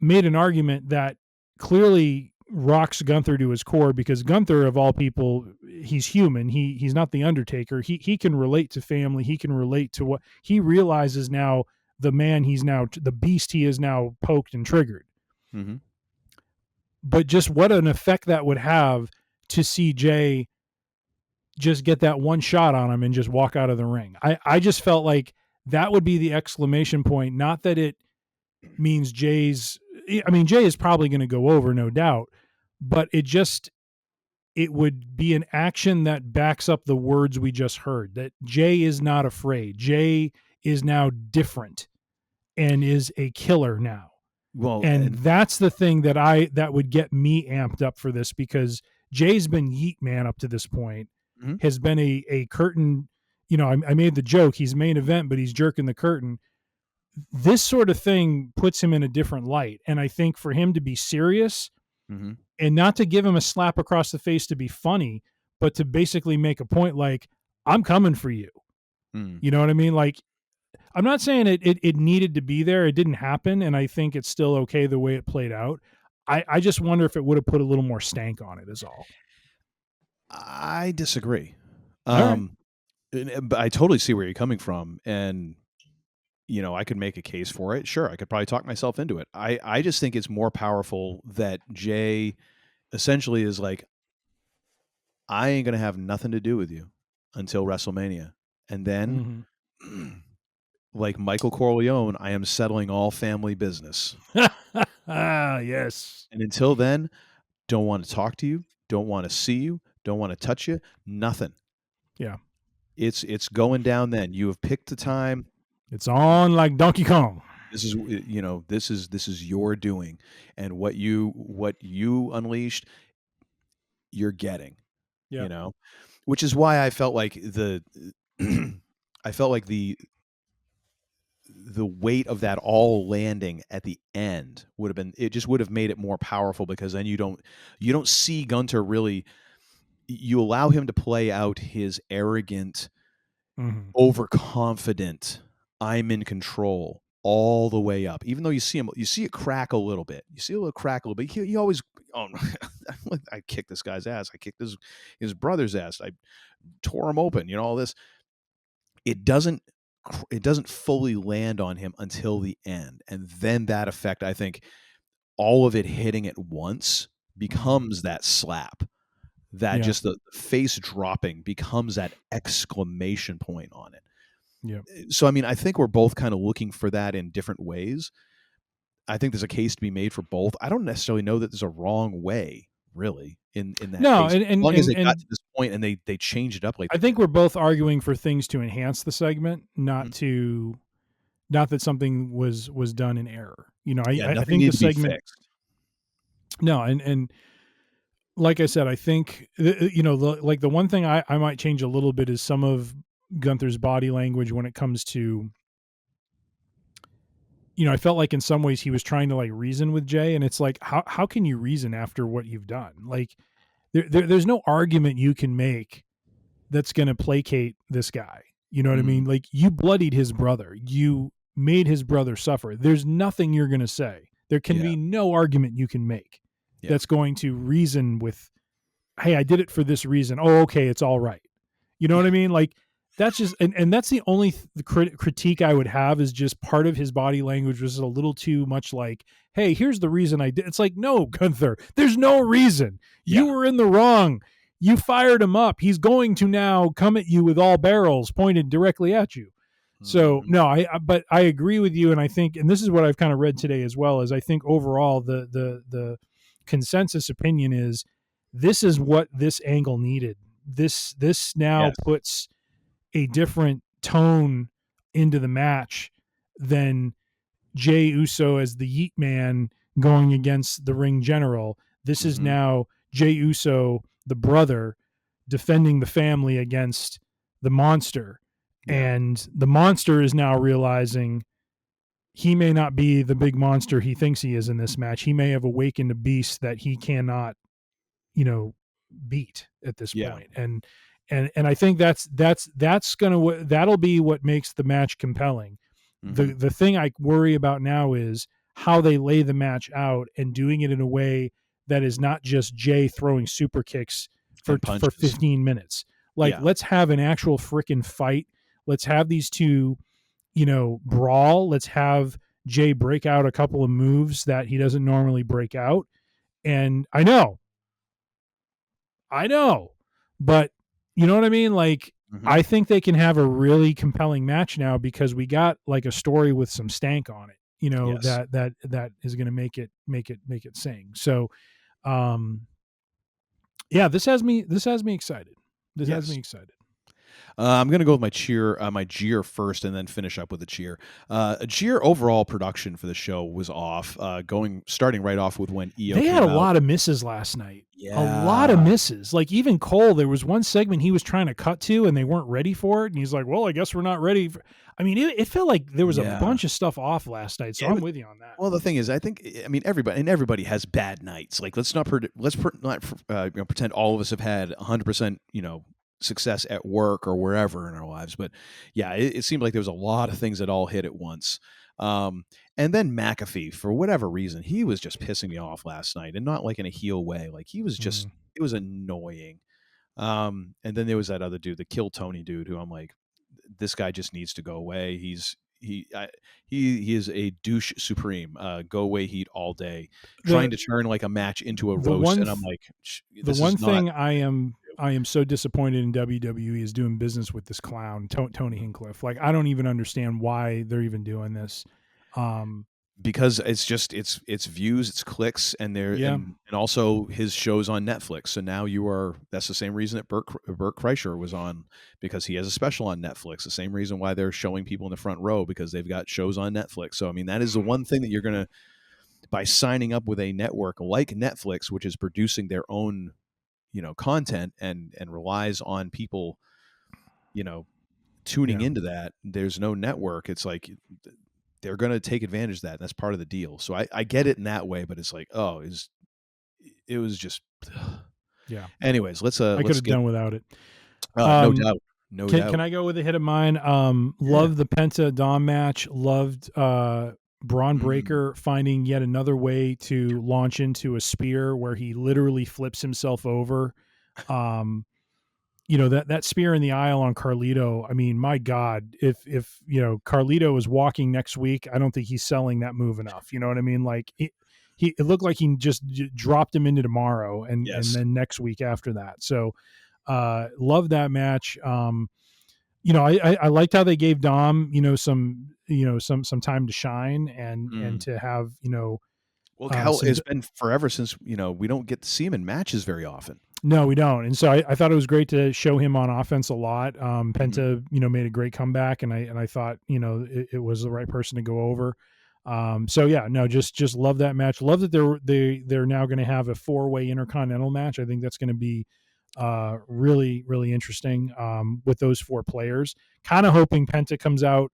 made an argument that clearly rocks Gunther to his core because Gunther, of all people, he's human. He's not the Undertaker. He can relate to family. He can relate to what he realizes now. The man he's now, the beast he is now poked and triggered. Mm-hmm. But just what an effect that would have to see Jay just get that one shot on him and just walk out of the ring. I just felt like that would be the exclamation point. Not that it means Jay is probably going to go over, no doubt, but it would be an action that backs up the words we just heard, that Jay is not afraid. Jay is now different and is a killer now. Well, and that's the thing that would get me amped up for this because Jay's been Yeet Man up to this point, mm-hmm. has been a curtain, I made the joke, he's main event, but he's jerking the curtain. This sort of thing puts him in a different light. And I think for him to be serious mm-hmm. and not to give him a slap across the face to be funny, but to basically make a point like, I'm coming for you. Mm. You know what I mean? Like, I'm not saying it needed to be there. It didn't happen. And I think it's still okay the way it played out. I just wonder if it would have put a little more stank on it is all. I disagree. Right. But I totally see where you're coming from. And, I could make a case for it. Sure, I could probably talk myself into it. I just think it's more powerful that Jay essentially is like, I ain't going to have nothing to do with you until WrestleMania. And then like Michael Corleone, I am settling all family business. Yes. And until then, don't want to talk to you, don't want to see you, don't want to touch you, nothing. Yeah. It's going down then. You have picked the time. It's on like Donkey Kong. This is this is your doing, and what you unleashed, you're getting. Yeah. Which is why I felt like the I felt like the weight of that all landing at the end would have been, it just would have made it more powerful, because then you don't see Gunter really. You allow him to play out his arrogant, overconfident, I'm in control all the way up. Even though you see it crack a little bit. You see a little crack a little bit. He always, I kicked this guy's ass. I kicked his brother's ass. I tore him open. All this. It doesn't fully land on him until the end, and then that effect, I think, all of it hitting at once becomes that slap. That just the face dropping becomes that exclamation point on it. Yeah. So, I mean, I think we're both kind of looking for that in different ways. I think there's a case to be made for both. I don't necessarily know that there's a wrong way, really, in that case. As long as they got to this point and they changed it up later. I think we're both arguing for things to enhance the segment, not that something was done in error. I think the segment fixed. No, and like I said, I think the one thing I might change a little bit is some of Gunther's body language when it comes to, I felt like in some ways he was trying to like reason with Jay, and it's like, how can you reason after what you've done? Like there's no argument you can make that's going to placate this guy. You know what I mean? Like, you bloodied his brother. You made his brother suffer. There's nothing you're going to say. There can be no argument you can make that's going to reason with, hey, I did it for this reason. Oh, okay, it's all right. You know what I mean? Like, that's just, and that's the only critique I would have, is just part of his body language was a little too much like, hey, here's the reason I did. It's like, no, Gunther, there's no reason. You were in the wrong. You fired him up. He's going to now come at you with all barrels pointed directly at you. So no, but I agree with you. And I think, and this is what I've kind of read today as well, is I think overall the consensus opinion is this is what this angle needed. This now puts a different tone into the match than Jey Uso as the Yeet Man going against the Ring General. This is now Jey Uso, the brother, defending the family against the monster. And the monster is now realizing he may not be the big monster he thinks he is in this match. He may have awakened a beast that he cannot, beat at this point. And I think that'll be what makes the match compelling. The thing I worry about now is how they lay the match out, and doing it in a way that is not just Jay throwing super kicks for 15 minutes. Like, let's have an actual freaking fight. Let's have these two, brawl. Let's have Jay break out a couple of moves that he doesn't normally break out. And I know, but you know what I mean? Like, I think they can have a really compelling match now, because we got like a story with some stank on it, that is going to make it sing. So, this has me excited. This has me excited. I'm going to go with my jeer first, and then finish up with a cheer. A jeer overall production for the show was off. Starting right off with when EO. They had a lot of misses last night. Yeah, a lot of misses. Like, even Cole, there was one segment he was trying to cut to, and they weren't ready for it. And he's like, "Well, I guess we're not ready." I mean, it felt like there was a bunch of stuff off last night. So I'm with you on that. Well, the thing is, everybody has bad nights. Like, let's not pretend all of us have had 100%, success at work or wherever in our lives. But yeah, it seemed like there was a lot of things that all hit at once. And then McAfee, for whatever reason, he was just pissing me off last night, and not like in a heel way. Like, he was just, it was annoying. And then there was that other dude, the Kill Tony dude, who I'm like, this guy just needs to go away. He is a douche supreme. Go away, Heat, all day, trying to turn like a match into a roast. And I'm like, the one thing I am I am so disappointed in WWE is doing business with this clown, Tony Hinchcliffe. Like, I don't even understand why they're even doing this. Because it's just it's views, it's clicks, and and also his shows on Netflix. So now that's the same reason that Bert Kreischer was on, because he has a special on Netflix. The same reason why they're showing people in the front row, because they've got shows on Netflix. So I mean, that is the one thing that you're gonna, by signing up with a network like Netflix, which is producing their own, content and relies on people, tuning into that. There's no network. It's like they're going to take advantage of that. And that's part of the deal. So I get it in that way, but it's like, it was just, yeah. Anyways, let's I could have done without it. No doubt. No doubt. Can I go with a hit of mine? Loved the Penta Dom match. Loved Braun Breaker finding yet another way to launch into a spear where he literally flips himself over. That spear in the aisle on Carlito. I mean, my God, if Carlito is walking next week, I don't think he's selling that move enough. You know what I mean? Like it looked like he just dropped him into tomorrow and then next week after that. So love that match. I liked how they gave Dom, some time to shine and to have, well, it's been forever since, we don't get to see him in matches very often. No, we don't. And so I thought it was great to show him on offense a lot. Penta, made a great comeback, and I thought, it was the right person to go over. Just love that match. Love that they're now going to have a 4-way Intercontinental match. I think that's going to be really, really interesting with those 4 players. Kind of hoping Penta comes out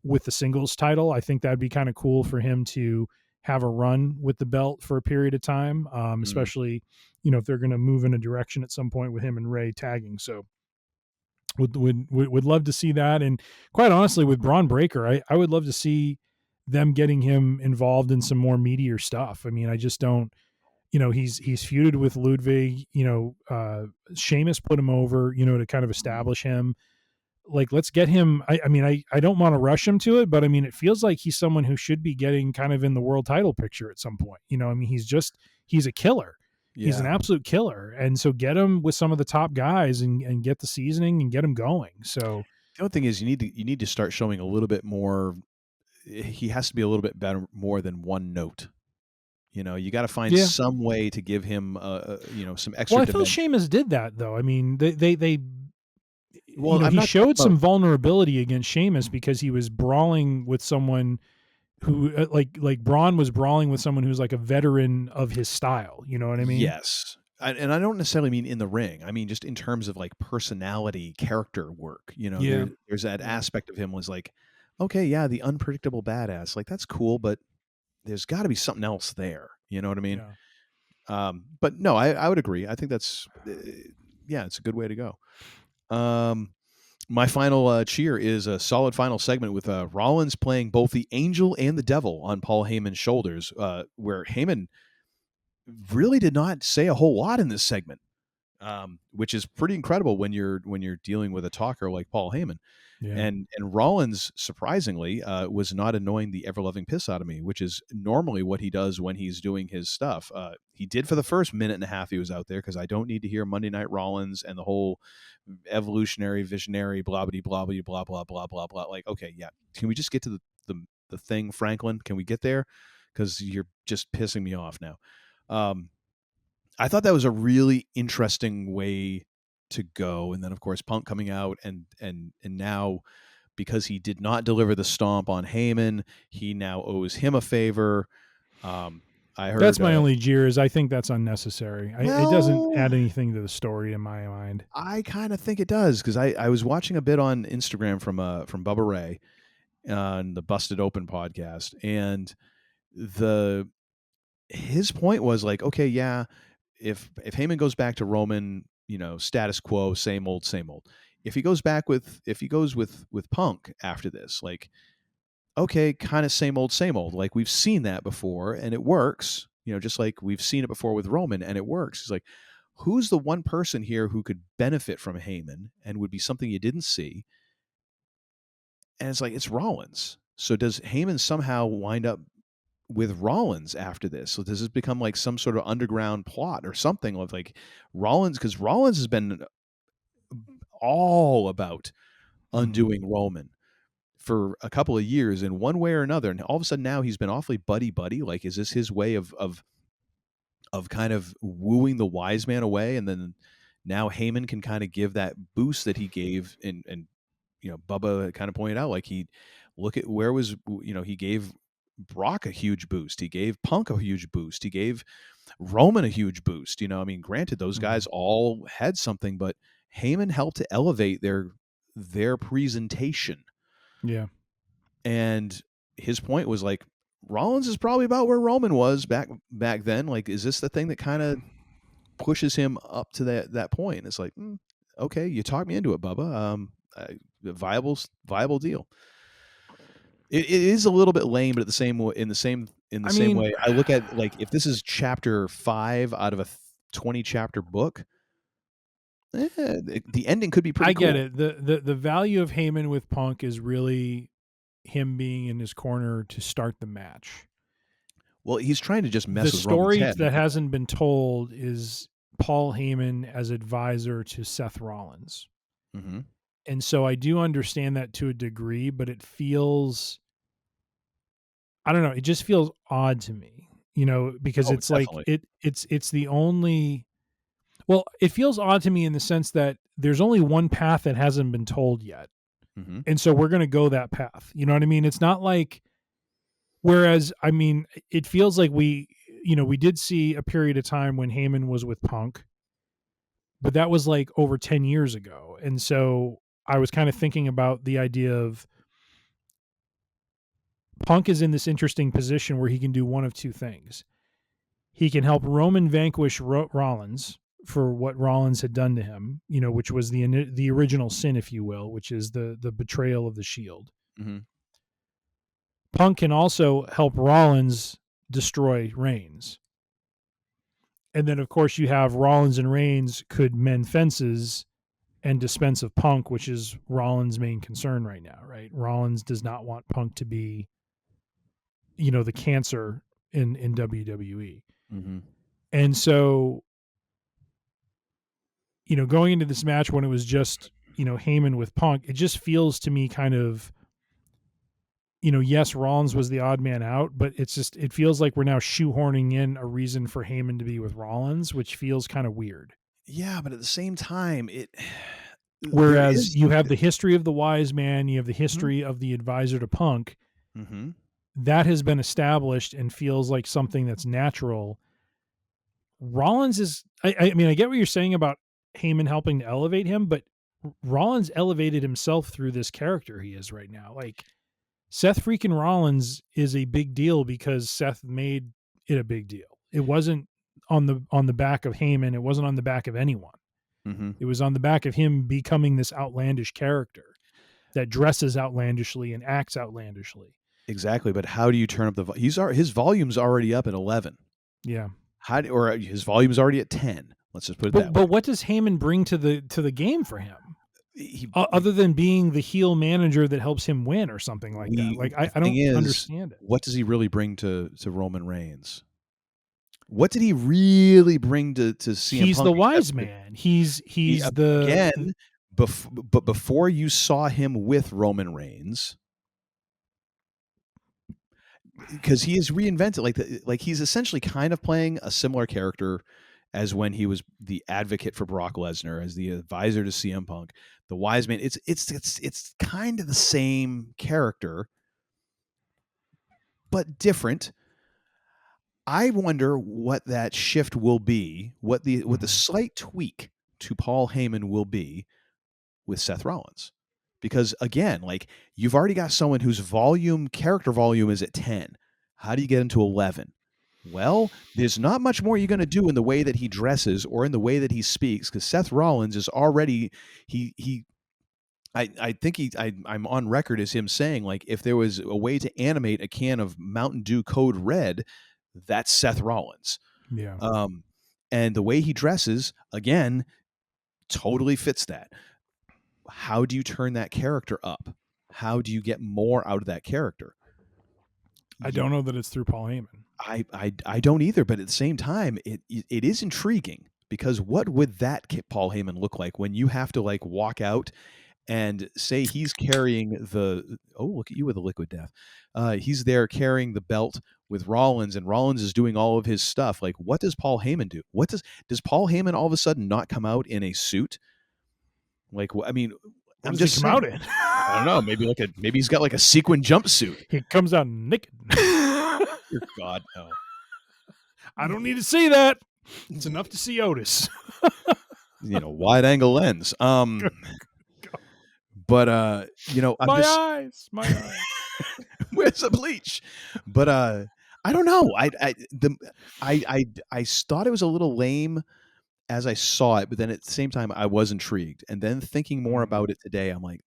with the singles title. I think that'd be kind of cool for him to have a run with the belt for a period of time, especially, if they're going to move in a direction at some point with him and Ray tagging. So would love to see that. And quite honestly, with Braun Breaker, I would love to see them getting him involved in some more meatier stuff. I mean, I just don't, he's feuded with Ludwig, Sheamus put him over, to kind of establish him. Like, let's get him. I don't want to rush him to it, but I mean, it feels like he's someone who should be getting kind of in the world title picture at some point. He's a killer. Yeah. He's an absolute killer. And so get him with some of the top guys and get the seasoning and get him going. So the other thing is you need to start showing a little bit more. He has to be a little bit better, more than one note. You got to find some way to give him, some extra. Well, I feel Sheamus did that though. I mean, they he showed some vulnerability against Sheamus because he was brawling with someone who like Braun was brawling with someone who's like a veteran of his style. You know what I mean? Yes. And I don't necessarily mean in the ring. I mean, just in terms of like personality, character work, there's that aspect of him was like, okay, yeah, the unpredictable badass, like that's cool, but there's got to be something else there. You know what I mean? Yeah. But no, I would agree. I think that's, it's a good way to go. My final cheer is a solid final segment with Rollins playing both the angel and the devil on Paul Heyman's shoulders, where Heyman really did not say a whole lot in this segment, which is pretty incredible when you're dealing with a talker like Paul Heyman. Yeah. And Rollins, surprisingly, was not annoying the ever-loving piss out of me, which is normally what he does when he's doing his stuff. He did for the first minute and a half he was out there, because I don't need to hear Monday Night Rollins and the whole evolutionary, visionary, blah, blah, blah, blah, blah, blah, blah, blah, blah. Like, okay, yeah. Can we just get to the thing, Franklin? Can we get there? Because you're just pissing me off now. I thought that was a really interesting way to go. And then of course Punk coming out and now, because he did not deliver the stomp on Heyman, he now owes him a favor. I heard that's my only jeers. I think that's unnecessary. It doesn't add anything to the story in my mind. I kind of think it does, because I was watching a bit on Instagram from Bubba Ray on the Busted Open podcast, and his point was like, okay, yeah, if Heyman goes back to Roman, status quo, same old. If he goes with Punk after this, like, okay, kind of same old. Like, we've seen that before and it works, just like we've seen it before with Roman and it works. It's like, who's the one person here who could benefit from Heyman and would be something you didn't see? And it's like, it's Rollins. So does Heyman somehow wind up with Rollins after this? So does this become like some sort of underground plot or something of like Rollins? Because Rollins has been all about undoing Roman for a couple of years in one way or another, and all of a sudden now he's been awfully buddy. Like, is this his way of kind of wooing the wise man away, and then now Heyman can kind of give that boost that he gave, and Bubba kind of pointed out, like, he look at where was, he gave Brock a huge boost, he gave Punk a huge boost, he gave Roman a huge boost. I mean, granted, those guys all had something, but Heyman helped to elevate their presentation. Yeah. And his point was like, Rollins is probably about where Roman was back then. Like, is this the thing that kind of pushes him up to that point? It's like, okay, you talked me into it, Bubba. Viable deal. It is a little bit lame, but in the same way, I look at, like, if this is chapter 5 out of a 20 chapter book, the ending could be pretty cool. I get it. The value of Heyman with Punk is really him being in his corner to start the match. Well, he's trying to just mess the with Roman's head. The story that hasn't been told is Paul Heyman as advisor to Seth Rollins. Mm-hmm. And so I do understand that to a degree, but it feels, I don't know, it just feels odd to me, because it's definitely. like, it's the only, well, it feels odd to me in the sense that there's only one path that hasn't been told yet. Mm-hmm. And so we're going to go that path. You know what I mean? It's not like, whereas, I mean, it feels like we did see a period of time when Heyman was with Punk, but that was like over 10 years ago. And so I was kind of thinking about the idea of Punk is in this interesting position where he can do one of two things. He can help Roman vanquish Rollins for what Rollins had done to him, which was the original sin, if you will, which is the betrayal of the Shield. Mm-hmm. Punk can also help Rollins destroy Reigns. And then, of course, you have Rollins and Reigns could mend fences and dispense of Punk, which is Rollins' main concern right now, right? Rollins does not want Punk to be, the cancer in WWE. Mm-hmm. And so, going into this match when it was just, Heyman with Punk, it just feels to me kind of, yes, Rollins was the odd man out, but it feels like we're now shoehorning in a reason for Heyman to be with Rollins, which feels kind of weird. Yeah, but at the same time, whereas you have the history of the wise man, you have the history of the advisor to Punk, that has been established and feels like something that's natural. Rollins is, I mean, I get what you're saying about Heyman helping to elevate him, but Rollins elevated himself through this character he is right now. Like, Seth freaking Rollins is a big deal because Seth made it a big deal. It wasn't on the back of Heyman. It wasn't on the back of anyone. Mm-hmm. It was on the back of him becoming this outlandish character that dresses outlandishly and acts outlandishly. Exactly. But how do you turn up his volume's already up at 11. Yeah. Or his volume's already at 10. Let's just put it that way. But what does Heyman bring to the game for him? Other than being the heel manager that helps him win or something like that. Like, I don't understand it. What does he really bring to Roman Reigns? What did he really bring to CM Punk? He's the wise man. He's but before you saw him with Roman Reigns, because he has reinvented, like he's essentially kind of playing a similar character as when he was the advocate for Brock Lesnar, as the advisor to CM Punk, the wise man. It's kind of the same character, but different. I wonder what that shift will be, what the slight tweak to Paul Heyman will be with Seth Rollins. Because again, like, you've already got someone whose character volume is at 10. How do you get him to 11? Well, there's not much more you're going to do in the way that he dresses or in the way that he speaks, because Seth Rollins is already, I think I'm on record as him saying, like, if there was a way to animate a can of Mountain Dew Code Red, that's Seth Rollins. Yeah. And the way he dresses, again, totally fits that. How do you turn that character up? How do you get more out of that character? I don't know that it's through Paul Heyman. I don't either, but at the same time, it is intriguing, because what would that Paul Heyman look like when you have to like walk out and say he's carrying the, oh, look at you with a liquid death. He's there carrying the belt with Rollins, and Rollins is doing all of his stuff. Like, what does Paul Heyman do? Does Paul Heyman all of a sudden not come out in a suit? Like, I mean, What I'm does just he come saying. out in? I don't know. Maybe he's got like a sequin jumpsuit. He comes out naked. Dear God, no. I don't need to see that. It's enough to see Otis. Wide angle lens. But I'm My just eyes. where's the bleach? But I don't know. I thought it was a little lame as I saw it, but then at the same time I was intrigued. And then thinking more about it today, I'm like,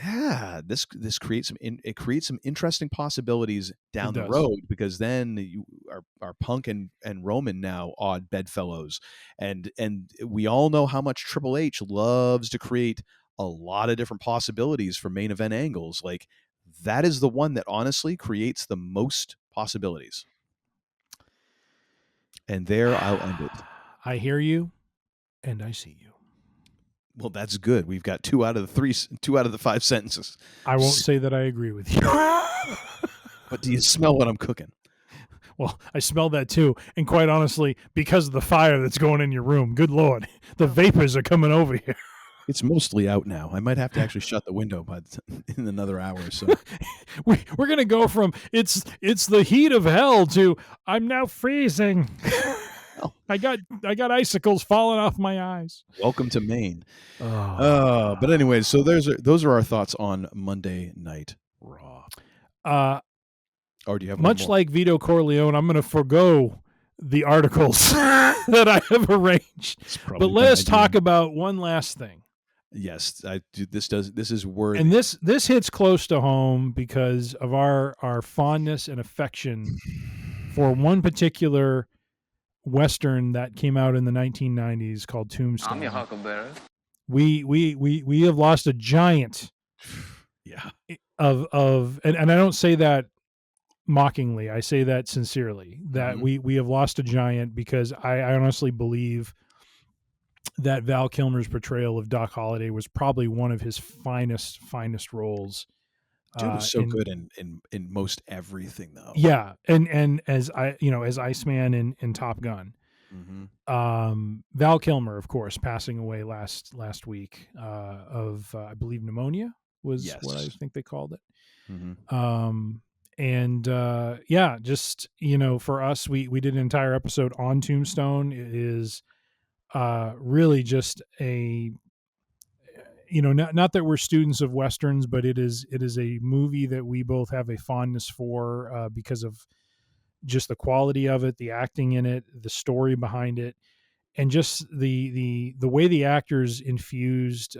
yeah, this creates some interesting possibilities down the road, because then you are Punk and Roman now odd bedfellows, and we all know how much Triple H loves to create a lot of different possibilities for main event angles. Like, that is the one that honestly creates the most possibilities. And there I'll end it. I hear you, and I see you. Well, that's good. We've got 2 out of the 5 sentences. I won't say that I agree with you. But do you smell what I'm cooking? Well, I smell that too. And quite honestly, because of the fire that's going in your room, good Lord, the vapors are coming over here. It's mostly out now. I might have to actually shut the window in another hour or so. We're going to go from it's the heat of hell to I'm now freezing. I got icicles falling off my eyes. Welcome to Maine. But anyway, so those are our thoughts on Monday Night Raw. Or do you have much like Vito Corleone? I'm going to forego the articles that I have arranged. But let us talk about one last thing. Yes, this is worthy. And this hits close to home because of our fondness and affection for one particular Western that came out in the 1990s called Tombstone. I'm your huckleberry. We have lost a giant. Yeah. And I don't say that mockingly. I say that sincerely. That we have lost a giant, because I honestly believe that Val Kilmer's portrayal of Doc Holliday was probably one of his finest roles. Dude was so good in most everything, though. Yeah, and as Iceman in Top Gun. Val Kilmer, of course, passing away last week of I believe pneumonia was what I think they called it. Just for us, we did an entire episode on Tombstone. It is really just a not that we're students of Westerns, but it is a movie that we both have a fondness for because of just the quality of it, the acting in it, the story behind it, and just the way the actors infused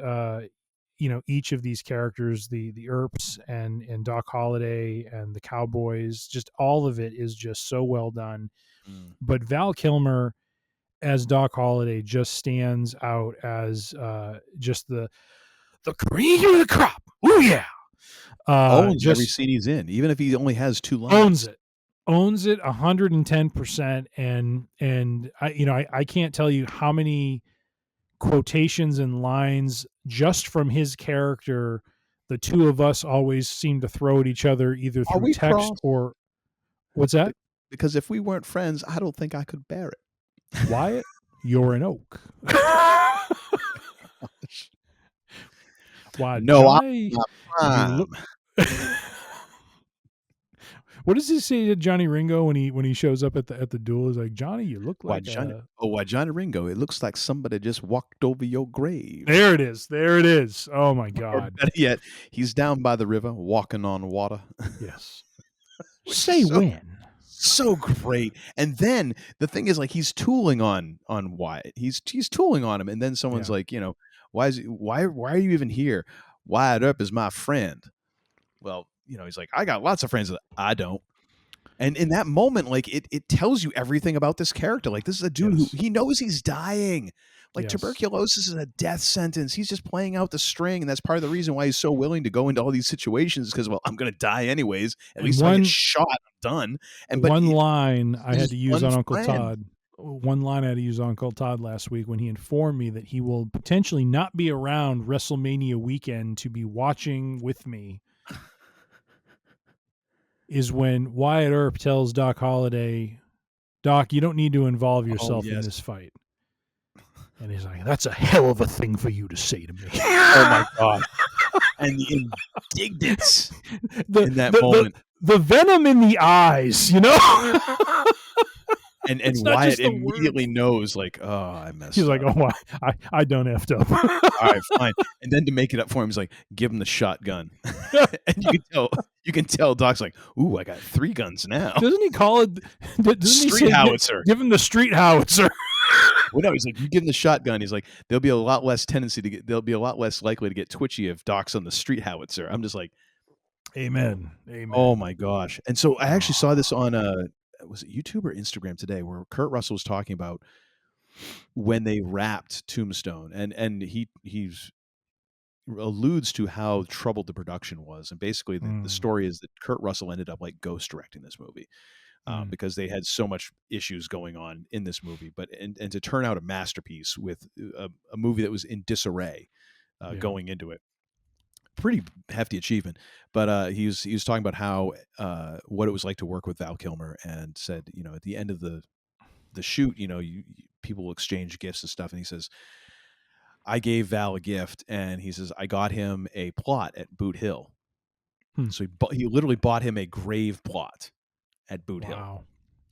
each of these characters, the Earps and Doc Holliday and the Cowboys. Just all of it is just so well done. But Val Kilmer as Doc Holliday just stands out as just the cream of the crop. Oh yeah, owns every scene he's in, even if he only has 2 lines. Owns it 110%. And I can't tell you how many quotations and lines just from his character the two of us always seem to throw at each other, either through text or what's that? Because if we weren't friends, I don't think I could bear it. Wyatt, you're an oak. Why? No, Johnny, I'm look... What does he say to Johnny Ringo when he shows up at the duel? He's like, Johnny, you look like why Johnny Ringo? It looks like somebody just walked over your grave. There it is. Oh my God. Or better yet, he's down by the river walking on water. Yes. Say when. So great. And then the thing is, like, he's tooling on Wyatt. He's tooling on him, and then someone's like, why are you even here? Wyatt Earp is my friend. Well, he's like, I got lots of friends. I don't. And in that moment, like it tells you everything about this character. Like this is a dude Yes. who he knows he's dying. Like Yes. tuberculosis is a death sentence. He's just playing out the string, and that's part of the reason why he's so willing to go into all these situations. Because I'm going to die anyways. At least if I get shot, I'm done. And one line I had to use on Uncle plan. Todd. One line I had to use on Uncle Todd last week when he informed me that he will potentially not be around WrestleMania weekend to be watching with me. Is when Wyatt Earp tells Doc Holliday, "Doc, you don't need to involve yourself in this fight." And he's like, "That's a hell of a thing for you to say to me." Oh my God. And the indignance in that moment. The venom in the eyes, you know? And Wyatt immediately knows, like, oh, I messed He's up. like, oh, I done effed up. All right, fine. And then to make it up for him, he's like, give him the shotgun. And you can tell Doc's like, ooh, I got 3 guns now. Doesn't he call it street howitzer? Give him the street howitzer. Well, no, he's like, you give him the shotgun. He's like, they'll be a lot less likely to get twitchy if Doc's on the street howitzer. I'm just like, amen. Oh my gosh. And so I actually saw this on was it YouTube or Instagram today, where Kurt Russell was talking about when they wrapped Tombstone, and he alludes to how troubled the production was, and basically the story is that Kurt Russell ended up like ghost directing this movie because they had so much issues going on in this movie, and to turn out a masterpiece with a movie that was in disarray going into it. Pretty hefty achievement, but he was talking about how what it was like to work with Val Kilmer, and said, at the end of the shoot, people will exchange gifts and stuff, and he says, I gave Val a gift, and he says, I got him a plot at Boot Hill. So he literally bought him a grave plot at Boot Hill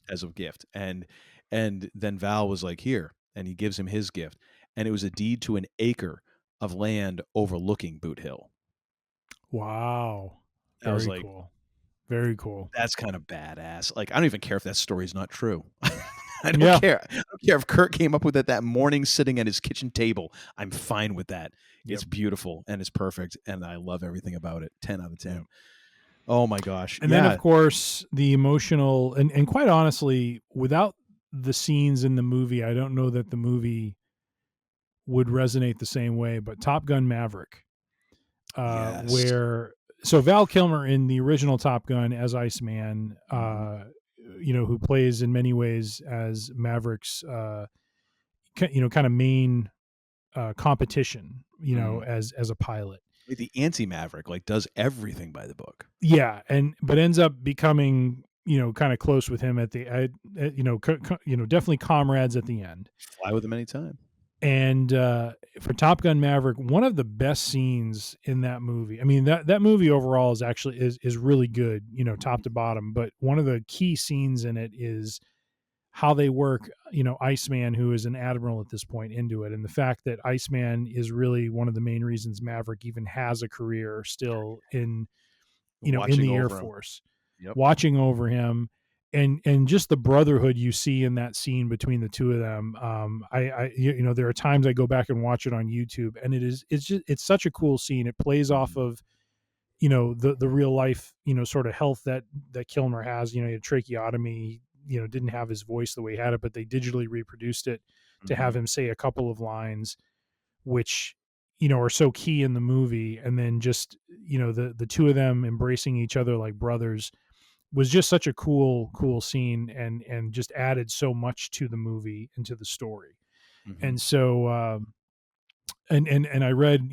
as a gift, and then Val was like, here, and he gives him his gift, and it was a deed to an acre of land overlooking Boot Hill. Wow. I was like, cool. Very cool. That's kind of badass. Like, I don't even care if that story's not true. I don't care. I don't care if Kurt came up with it that morning sitting at his kitchen table. I'm fine with that. Yep. It's beautiful and it's perfect, and I love everything about it. 10 out of 10. Yep. Oh my gosh. And then of course the emotional and quite honestly, without the scenes in the movie, I don't know that the movie would resonate the same way, but Top Gun Maverick. Where Val Kilmer in the original Top Gun as Iceman, who plays in many ways as Maverick's, kind of main competition, as a pilot. The anti-Maverick, like, does everything by the book. Yeah, but ends up becoming, kind of close with him at the, definitely comrades at the end. Fly with him anytime. And for Top Gun Maverick, one of the best scenes in that movie, I mean, that movie overall is really good, top to bottom. But one of the key scenes in it is how they work, Iceman, who is an admiral at this point, into it. And the fact that Iceman is really one of the main reasons Maverick even has a career still in the Air Force, watching over him. And just the brotherhood you see in that scene between the two of them. There are times I go back and watch it on YouTube, and it's such a cool scene. It plays off of, the real life, sort of health that Kilmer has. He had tracheotomy, didn't have his voice the way he had it, but they digitally reproduced it to have him say a couple of lines, which, are so key in the movie. And then just, the two of them embracing each other like brothers was just such a cool scene, and just added so much to the movie and to the story. And so, and I read,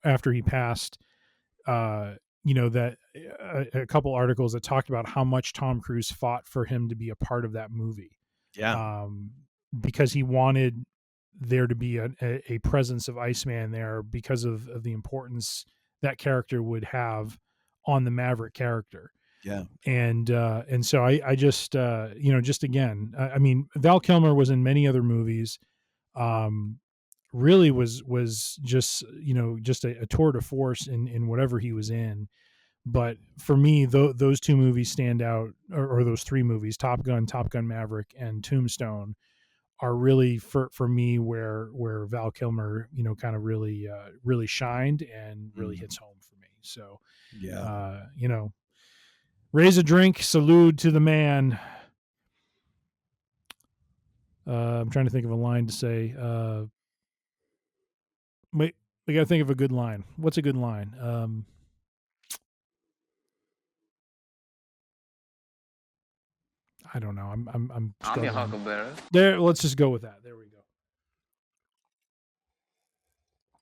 after he passed, that a couple articles that talked about how much Tom Cruise fought for him to be a part of that movie. Yeah. Because he wanted there to be a presence of Iceman there because of the importance that character would have on the Maverick character. Yeah. And so I just, just again, I mean, Val Kilmer was in many other movies, really was just, just a tour de force in whatever he was in. But for me, those two movies stand out, or those 3 movies, Top Gun Maverick, and Tombstone, are really for me where Val Kilmer, kind of really shined and really hits home for me. So, Raise a drink, salute to the man. I'm trying to think of a line to say. Wait, we got to think of a good line. What's a good line? I don't know. I'm I'm your struggling. huckleberry. There. Let's just go with that. There we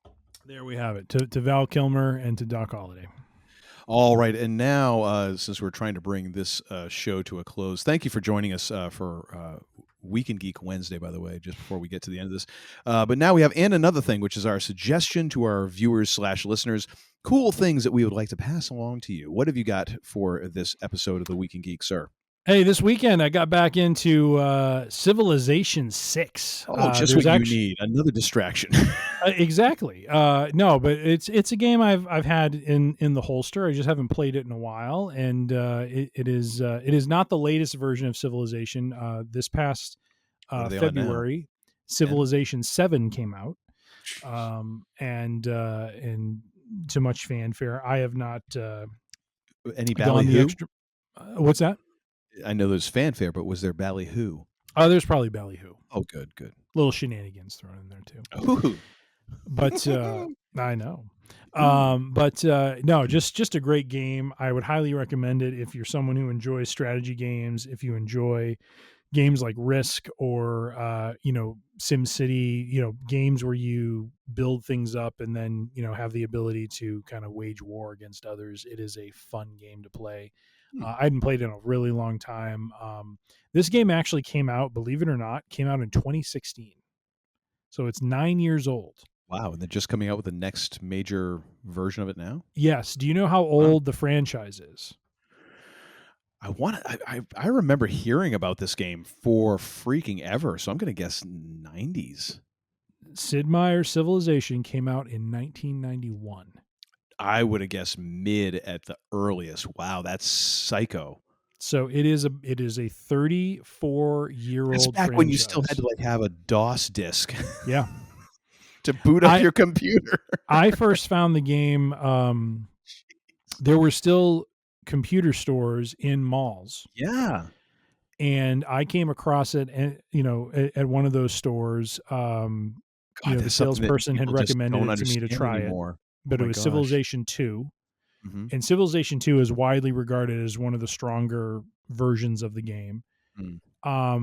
go. There we have it. To Val Kilmer and to Doc Holliday. All right, and now since we're trying to bring this show to a close, thank you for joining us for Week in Geek Wednesday, by the way, just before we get to the end of this. But now we have and another thing, which is our suggestion to our viewers/listeners, cool things that we would like to pass along to you. What have you got for this episode of the Week in Geek, sir? Hey, this weekend I got back into Civilization 6. Oh, just what you need, another distraction. Exactly. No, but it's a game I've had in the holster. I just haven't played it in a while, and it is not the latest version of Civilization. This past February, Civilization 7 came out, and to much fanfare. I have not any ballyhoo. What's that? I know there's fanfare, but was there ballyhoo? Oh, there's probably ballyhoo. Oh, good. Little shenanigans thrown in there too. Ooh. But I know. No, just a great game. I would highly recommend it if you're someone who enjoys strategy games, if you enjoy games like Risk or SimCity, games where you build things up and then, have the ability to kind of wage war against others. It is a fun game to play. I hadn't played in a really long time. This game actually came out, believe it or not, in 2016. So it's 9 years old. Wow, and they're just coming out with the next major version of it now? Yes. Do you know how old the franchise is? I remember hearing about this game for freaking ever, so I'm going to guess 90s. Sid Meier's Civilization came out in 1991. I would have guessed mid at the earliest. Wow, that's psycho. So it is a 34-year-old. It's back franchise. When you still had to have a DOS disk. Yeah. To boot up your computer. I first found the game. There were still computer stores in malls. Yeah. And I came across it, at one of those stores. The salesperson had recommended it to me to try it. But it was Civilization 2. Mm-hmm. And Civilization 2 is widely regarded as one of the stronger versions of the game. I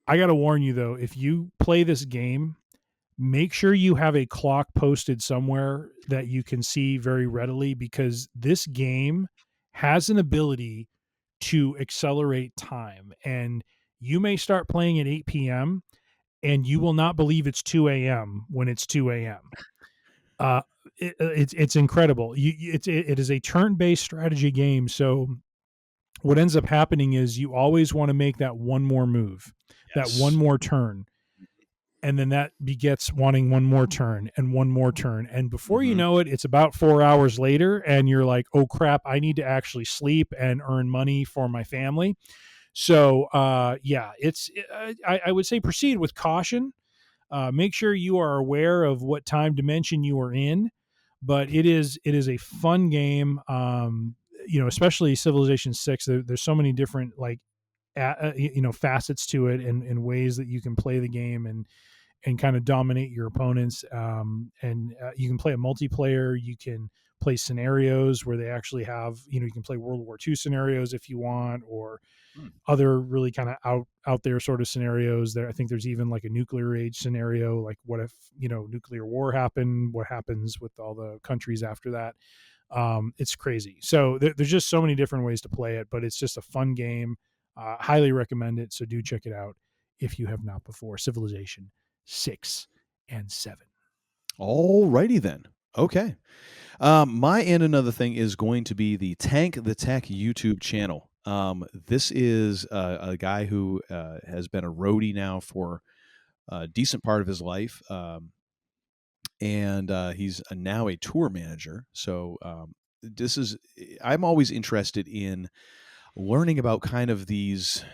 got to warn you, though, if you play this game, make sure you have a clock posted somewhere that you can see very readily, because this game has an ability to accelerate time. And you may start playing at 8 p.m. and you will not believe it's 2 a.m. when it's 2 a.m. It's incredible. It is a turn-based strategy game. So what ends up happening is you always want to make that one more move, that one more turn. And then that begets wanting one more turn and one more turn. And before you know it, it's about 4 hours later and you're like, oh crap, I need to actually sleep and earn money for my family. So I would say proceed with caution. Make sure you are aware of what time dimension you are in, but it is a fun game. Especially Civilization 6. There's so many different facets to it and ways that you can play the game and kind of dominate your opponents. You can play a multiplayer. You can play scenarios where they actually have, you can play World War II scenarios if you want, or other really kind of out there sort of scenarios there. I think there's even like a nuclear age scenario, like what if, nuclear war happened, what happens with all the countries after that. It's crazy. So there's just so many different ways to play it, but it's just a fun game. Highly recommend it. So do check it out if you have not before. Civilization 6 and 7. All righty then. Okay. My and another thing is going to be the Tank the Tech YouTube channel. This is a guy who has been a roadie now for a decent part of his life. And he's now a tour manager. So I'm always interested in learning about kind of these,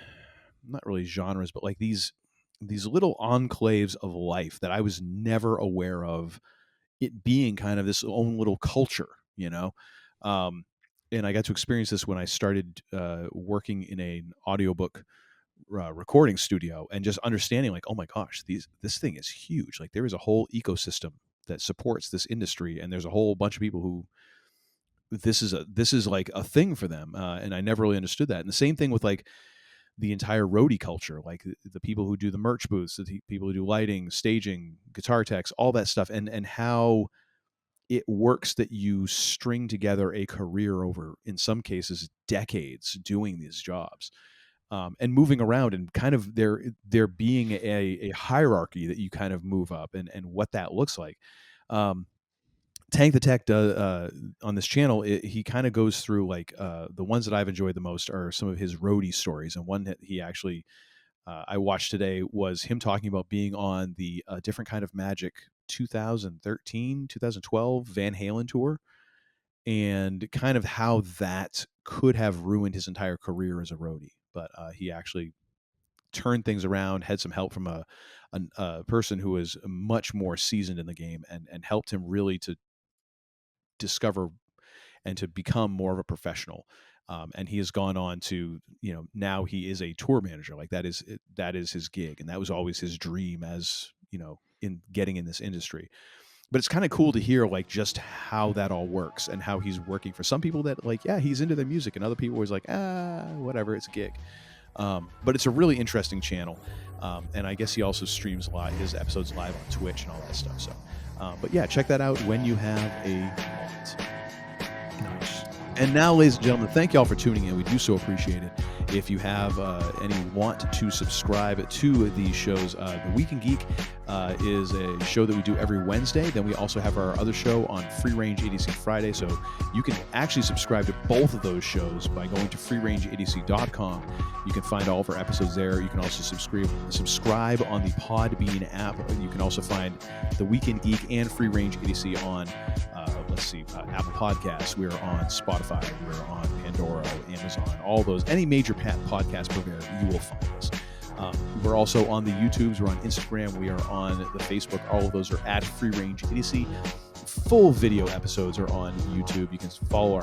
not really genres, but like these little enclaves of life that I was never aware of it being kind of this own little culture, and I got to experience this when I started working in an audiobook recording studio, and just understanding like, oh my gosh, this thing is huge. Like there is a whole ecosystem that supports this industry, and there's a whole bunch of people who this is like a thing for them, and I never really understood that. And the same thing with like the entire roadie culture, like the people who do the merch booths, the people who do lighting, staging, guitar techs, all that stuff, and how it works that you string together a career over, in some cases, decades doing these jobs. And moving around, and kind of there being a hierarchy that you kind of move up, and what that looks like. Tank the Tech does on this channel. He kind of goes through like the ones that I've enjoyed the most are some of his roadie stories, and one that he actually I watched today was him talking about being on the Different Kind of Magic 2013-2012 Van Halen tour, and kind of how that could have ruined his entire career as a roadie. But he actually turned things around, had some help from a person who was much more seasoned in the game, and helped him really to discover and to become more of a professional. And he has gone on to, now he is a tour manager. Like that is his gig. And that was always his dream, as, in getting in this industry. But it's kind of cool to hear like just how that all works, and how he's working for some people that like, yeah, he's into their music, and other people was like, whatever, it's a gig. But it's a really interesting channel. And I guess he also streams his episodes live on Twitch and all that stuff. So, but yeah, check that out when you have a moment. Nice. And now, ladies and gentlemen, thank y'all for tuning in. We do so appreciate it. If you have any want to subscribe to these shows, The Week in Geek is a show that we do every Wednesday. Then we also have our other show on Free Range Idiocy Friday. So you can actually subscribe to both of those shows by going to freerangeidiocy.com. You can find all of our episodes there. You can also subscribe on the Podbean app. You can also find The Week in Geek and Free Range Idiocy on Apple Podcasts. We're on Spotify. We're on Pandora, Amazon, all those. Any major podcast provider, you will find us. We're also on the YouTubes. We're on Instagram. We are on the Facebook. All of those are at Free Range Idiocy. Full video episodes are on YouTube. You can follow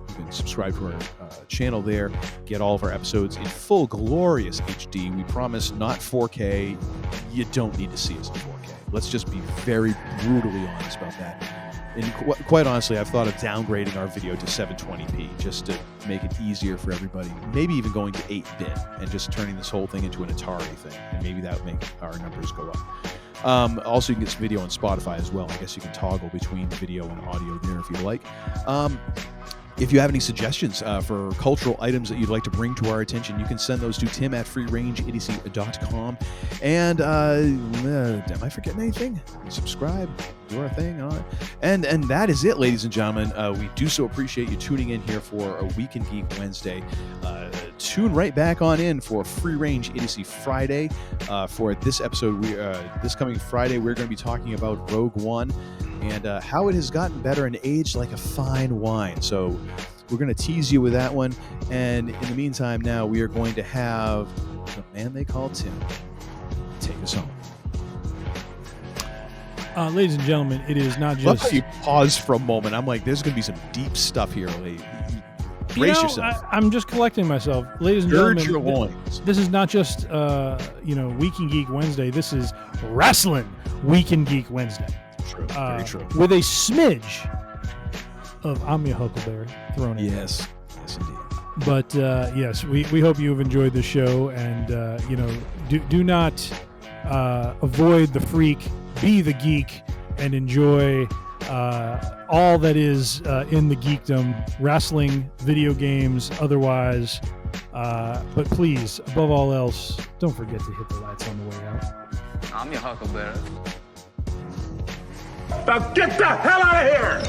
you can subscribe to our channel there. Get all of our episodes in full glorious HD. We promise not 4K. You don't need to see us in 4K. Let's just be very brutally honest about that. And quite honestly, I've thought of downgrading our video to 720p just to make it easier for everybody. Maybe even going to 8-bit and just turning this whole thing into an Atari thing. And maybe that would make our numbers go up. Also, you can get some video on Spotify as well. I guess you can toggle between video and audio there if you like. If you have any suggestions for cultural items that you'd like to bring to our attention, you can send those to tim@freerangeidiocy.com. And am I forgetting anything? Subscribe, do our thing, and that is it, ladies and gentlemen. We do so appreciate you tuning in here for a Week in Geek Wednesday. Tune right back on in for Free Range Idiocy Friday. For this episode, this coming Friday, we're going to be talking about Rogue One and how it has gotten better and aged like a fine wine. So we're going to tease you with that one. And in the meantime, now we are going to have the man they call Tim take us home. Ladies and gentlemen, it is not just... Look how you pause for a moment. I'm like, there's going to be some deep stuff here. Brace yourself. I'm just collecting myself. Ladies and Gird gentlemen, your loins. This is not just, Week in Geek Wednesday. This is Wrestling Week in Geek Wednesday. True. Very true. With a smidge of I'm your Huckleberry thrown in. Yes. Yes, indeed. But, yes, we hope you have enjoyed the show. And, do not avoid the freak, be the geek, and enjoy all that is in the geekdom, wrestling, video games, otherwise. But please, above all else, don't forget to hit the lights on the way out. I'm your Huckleberry. Now get the hell out of here!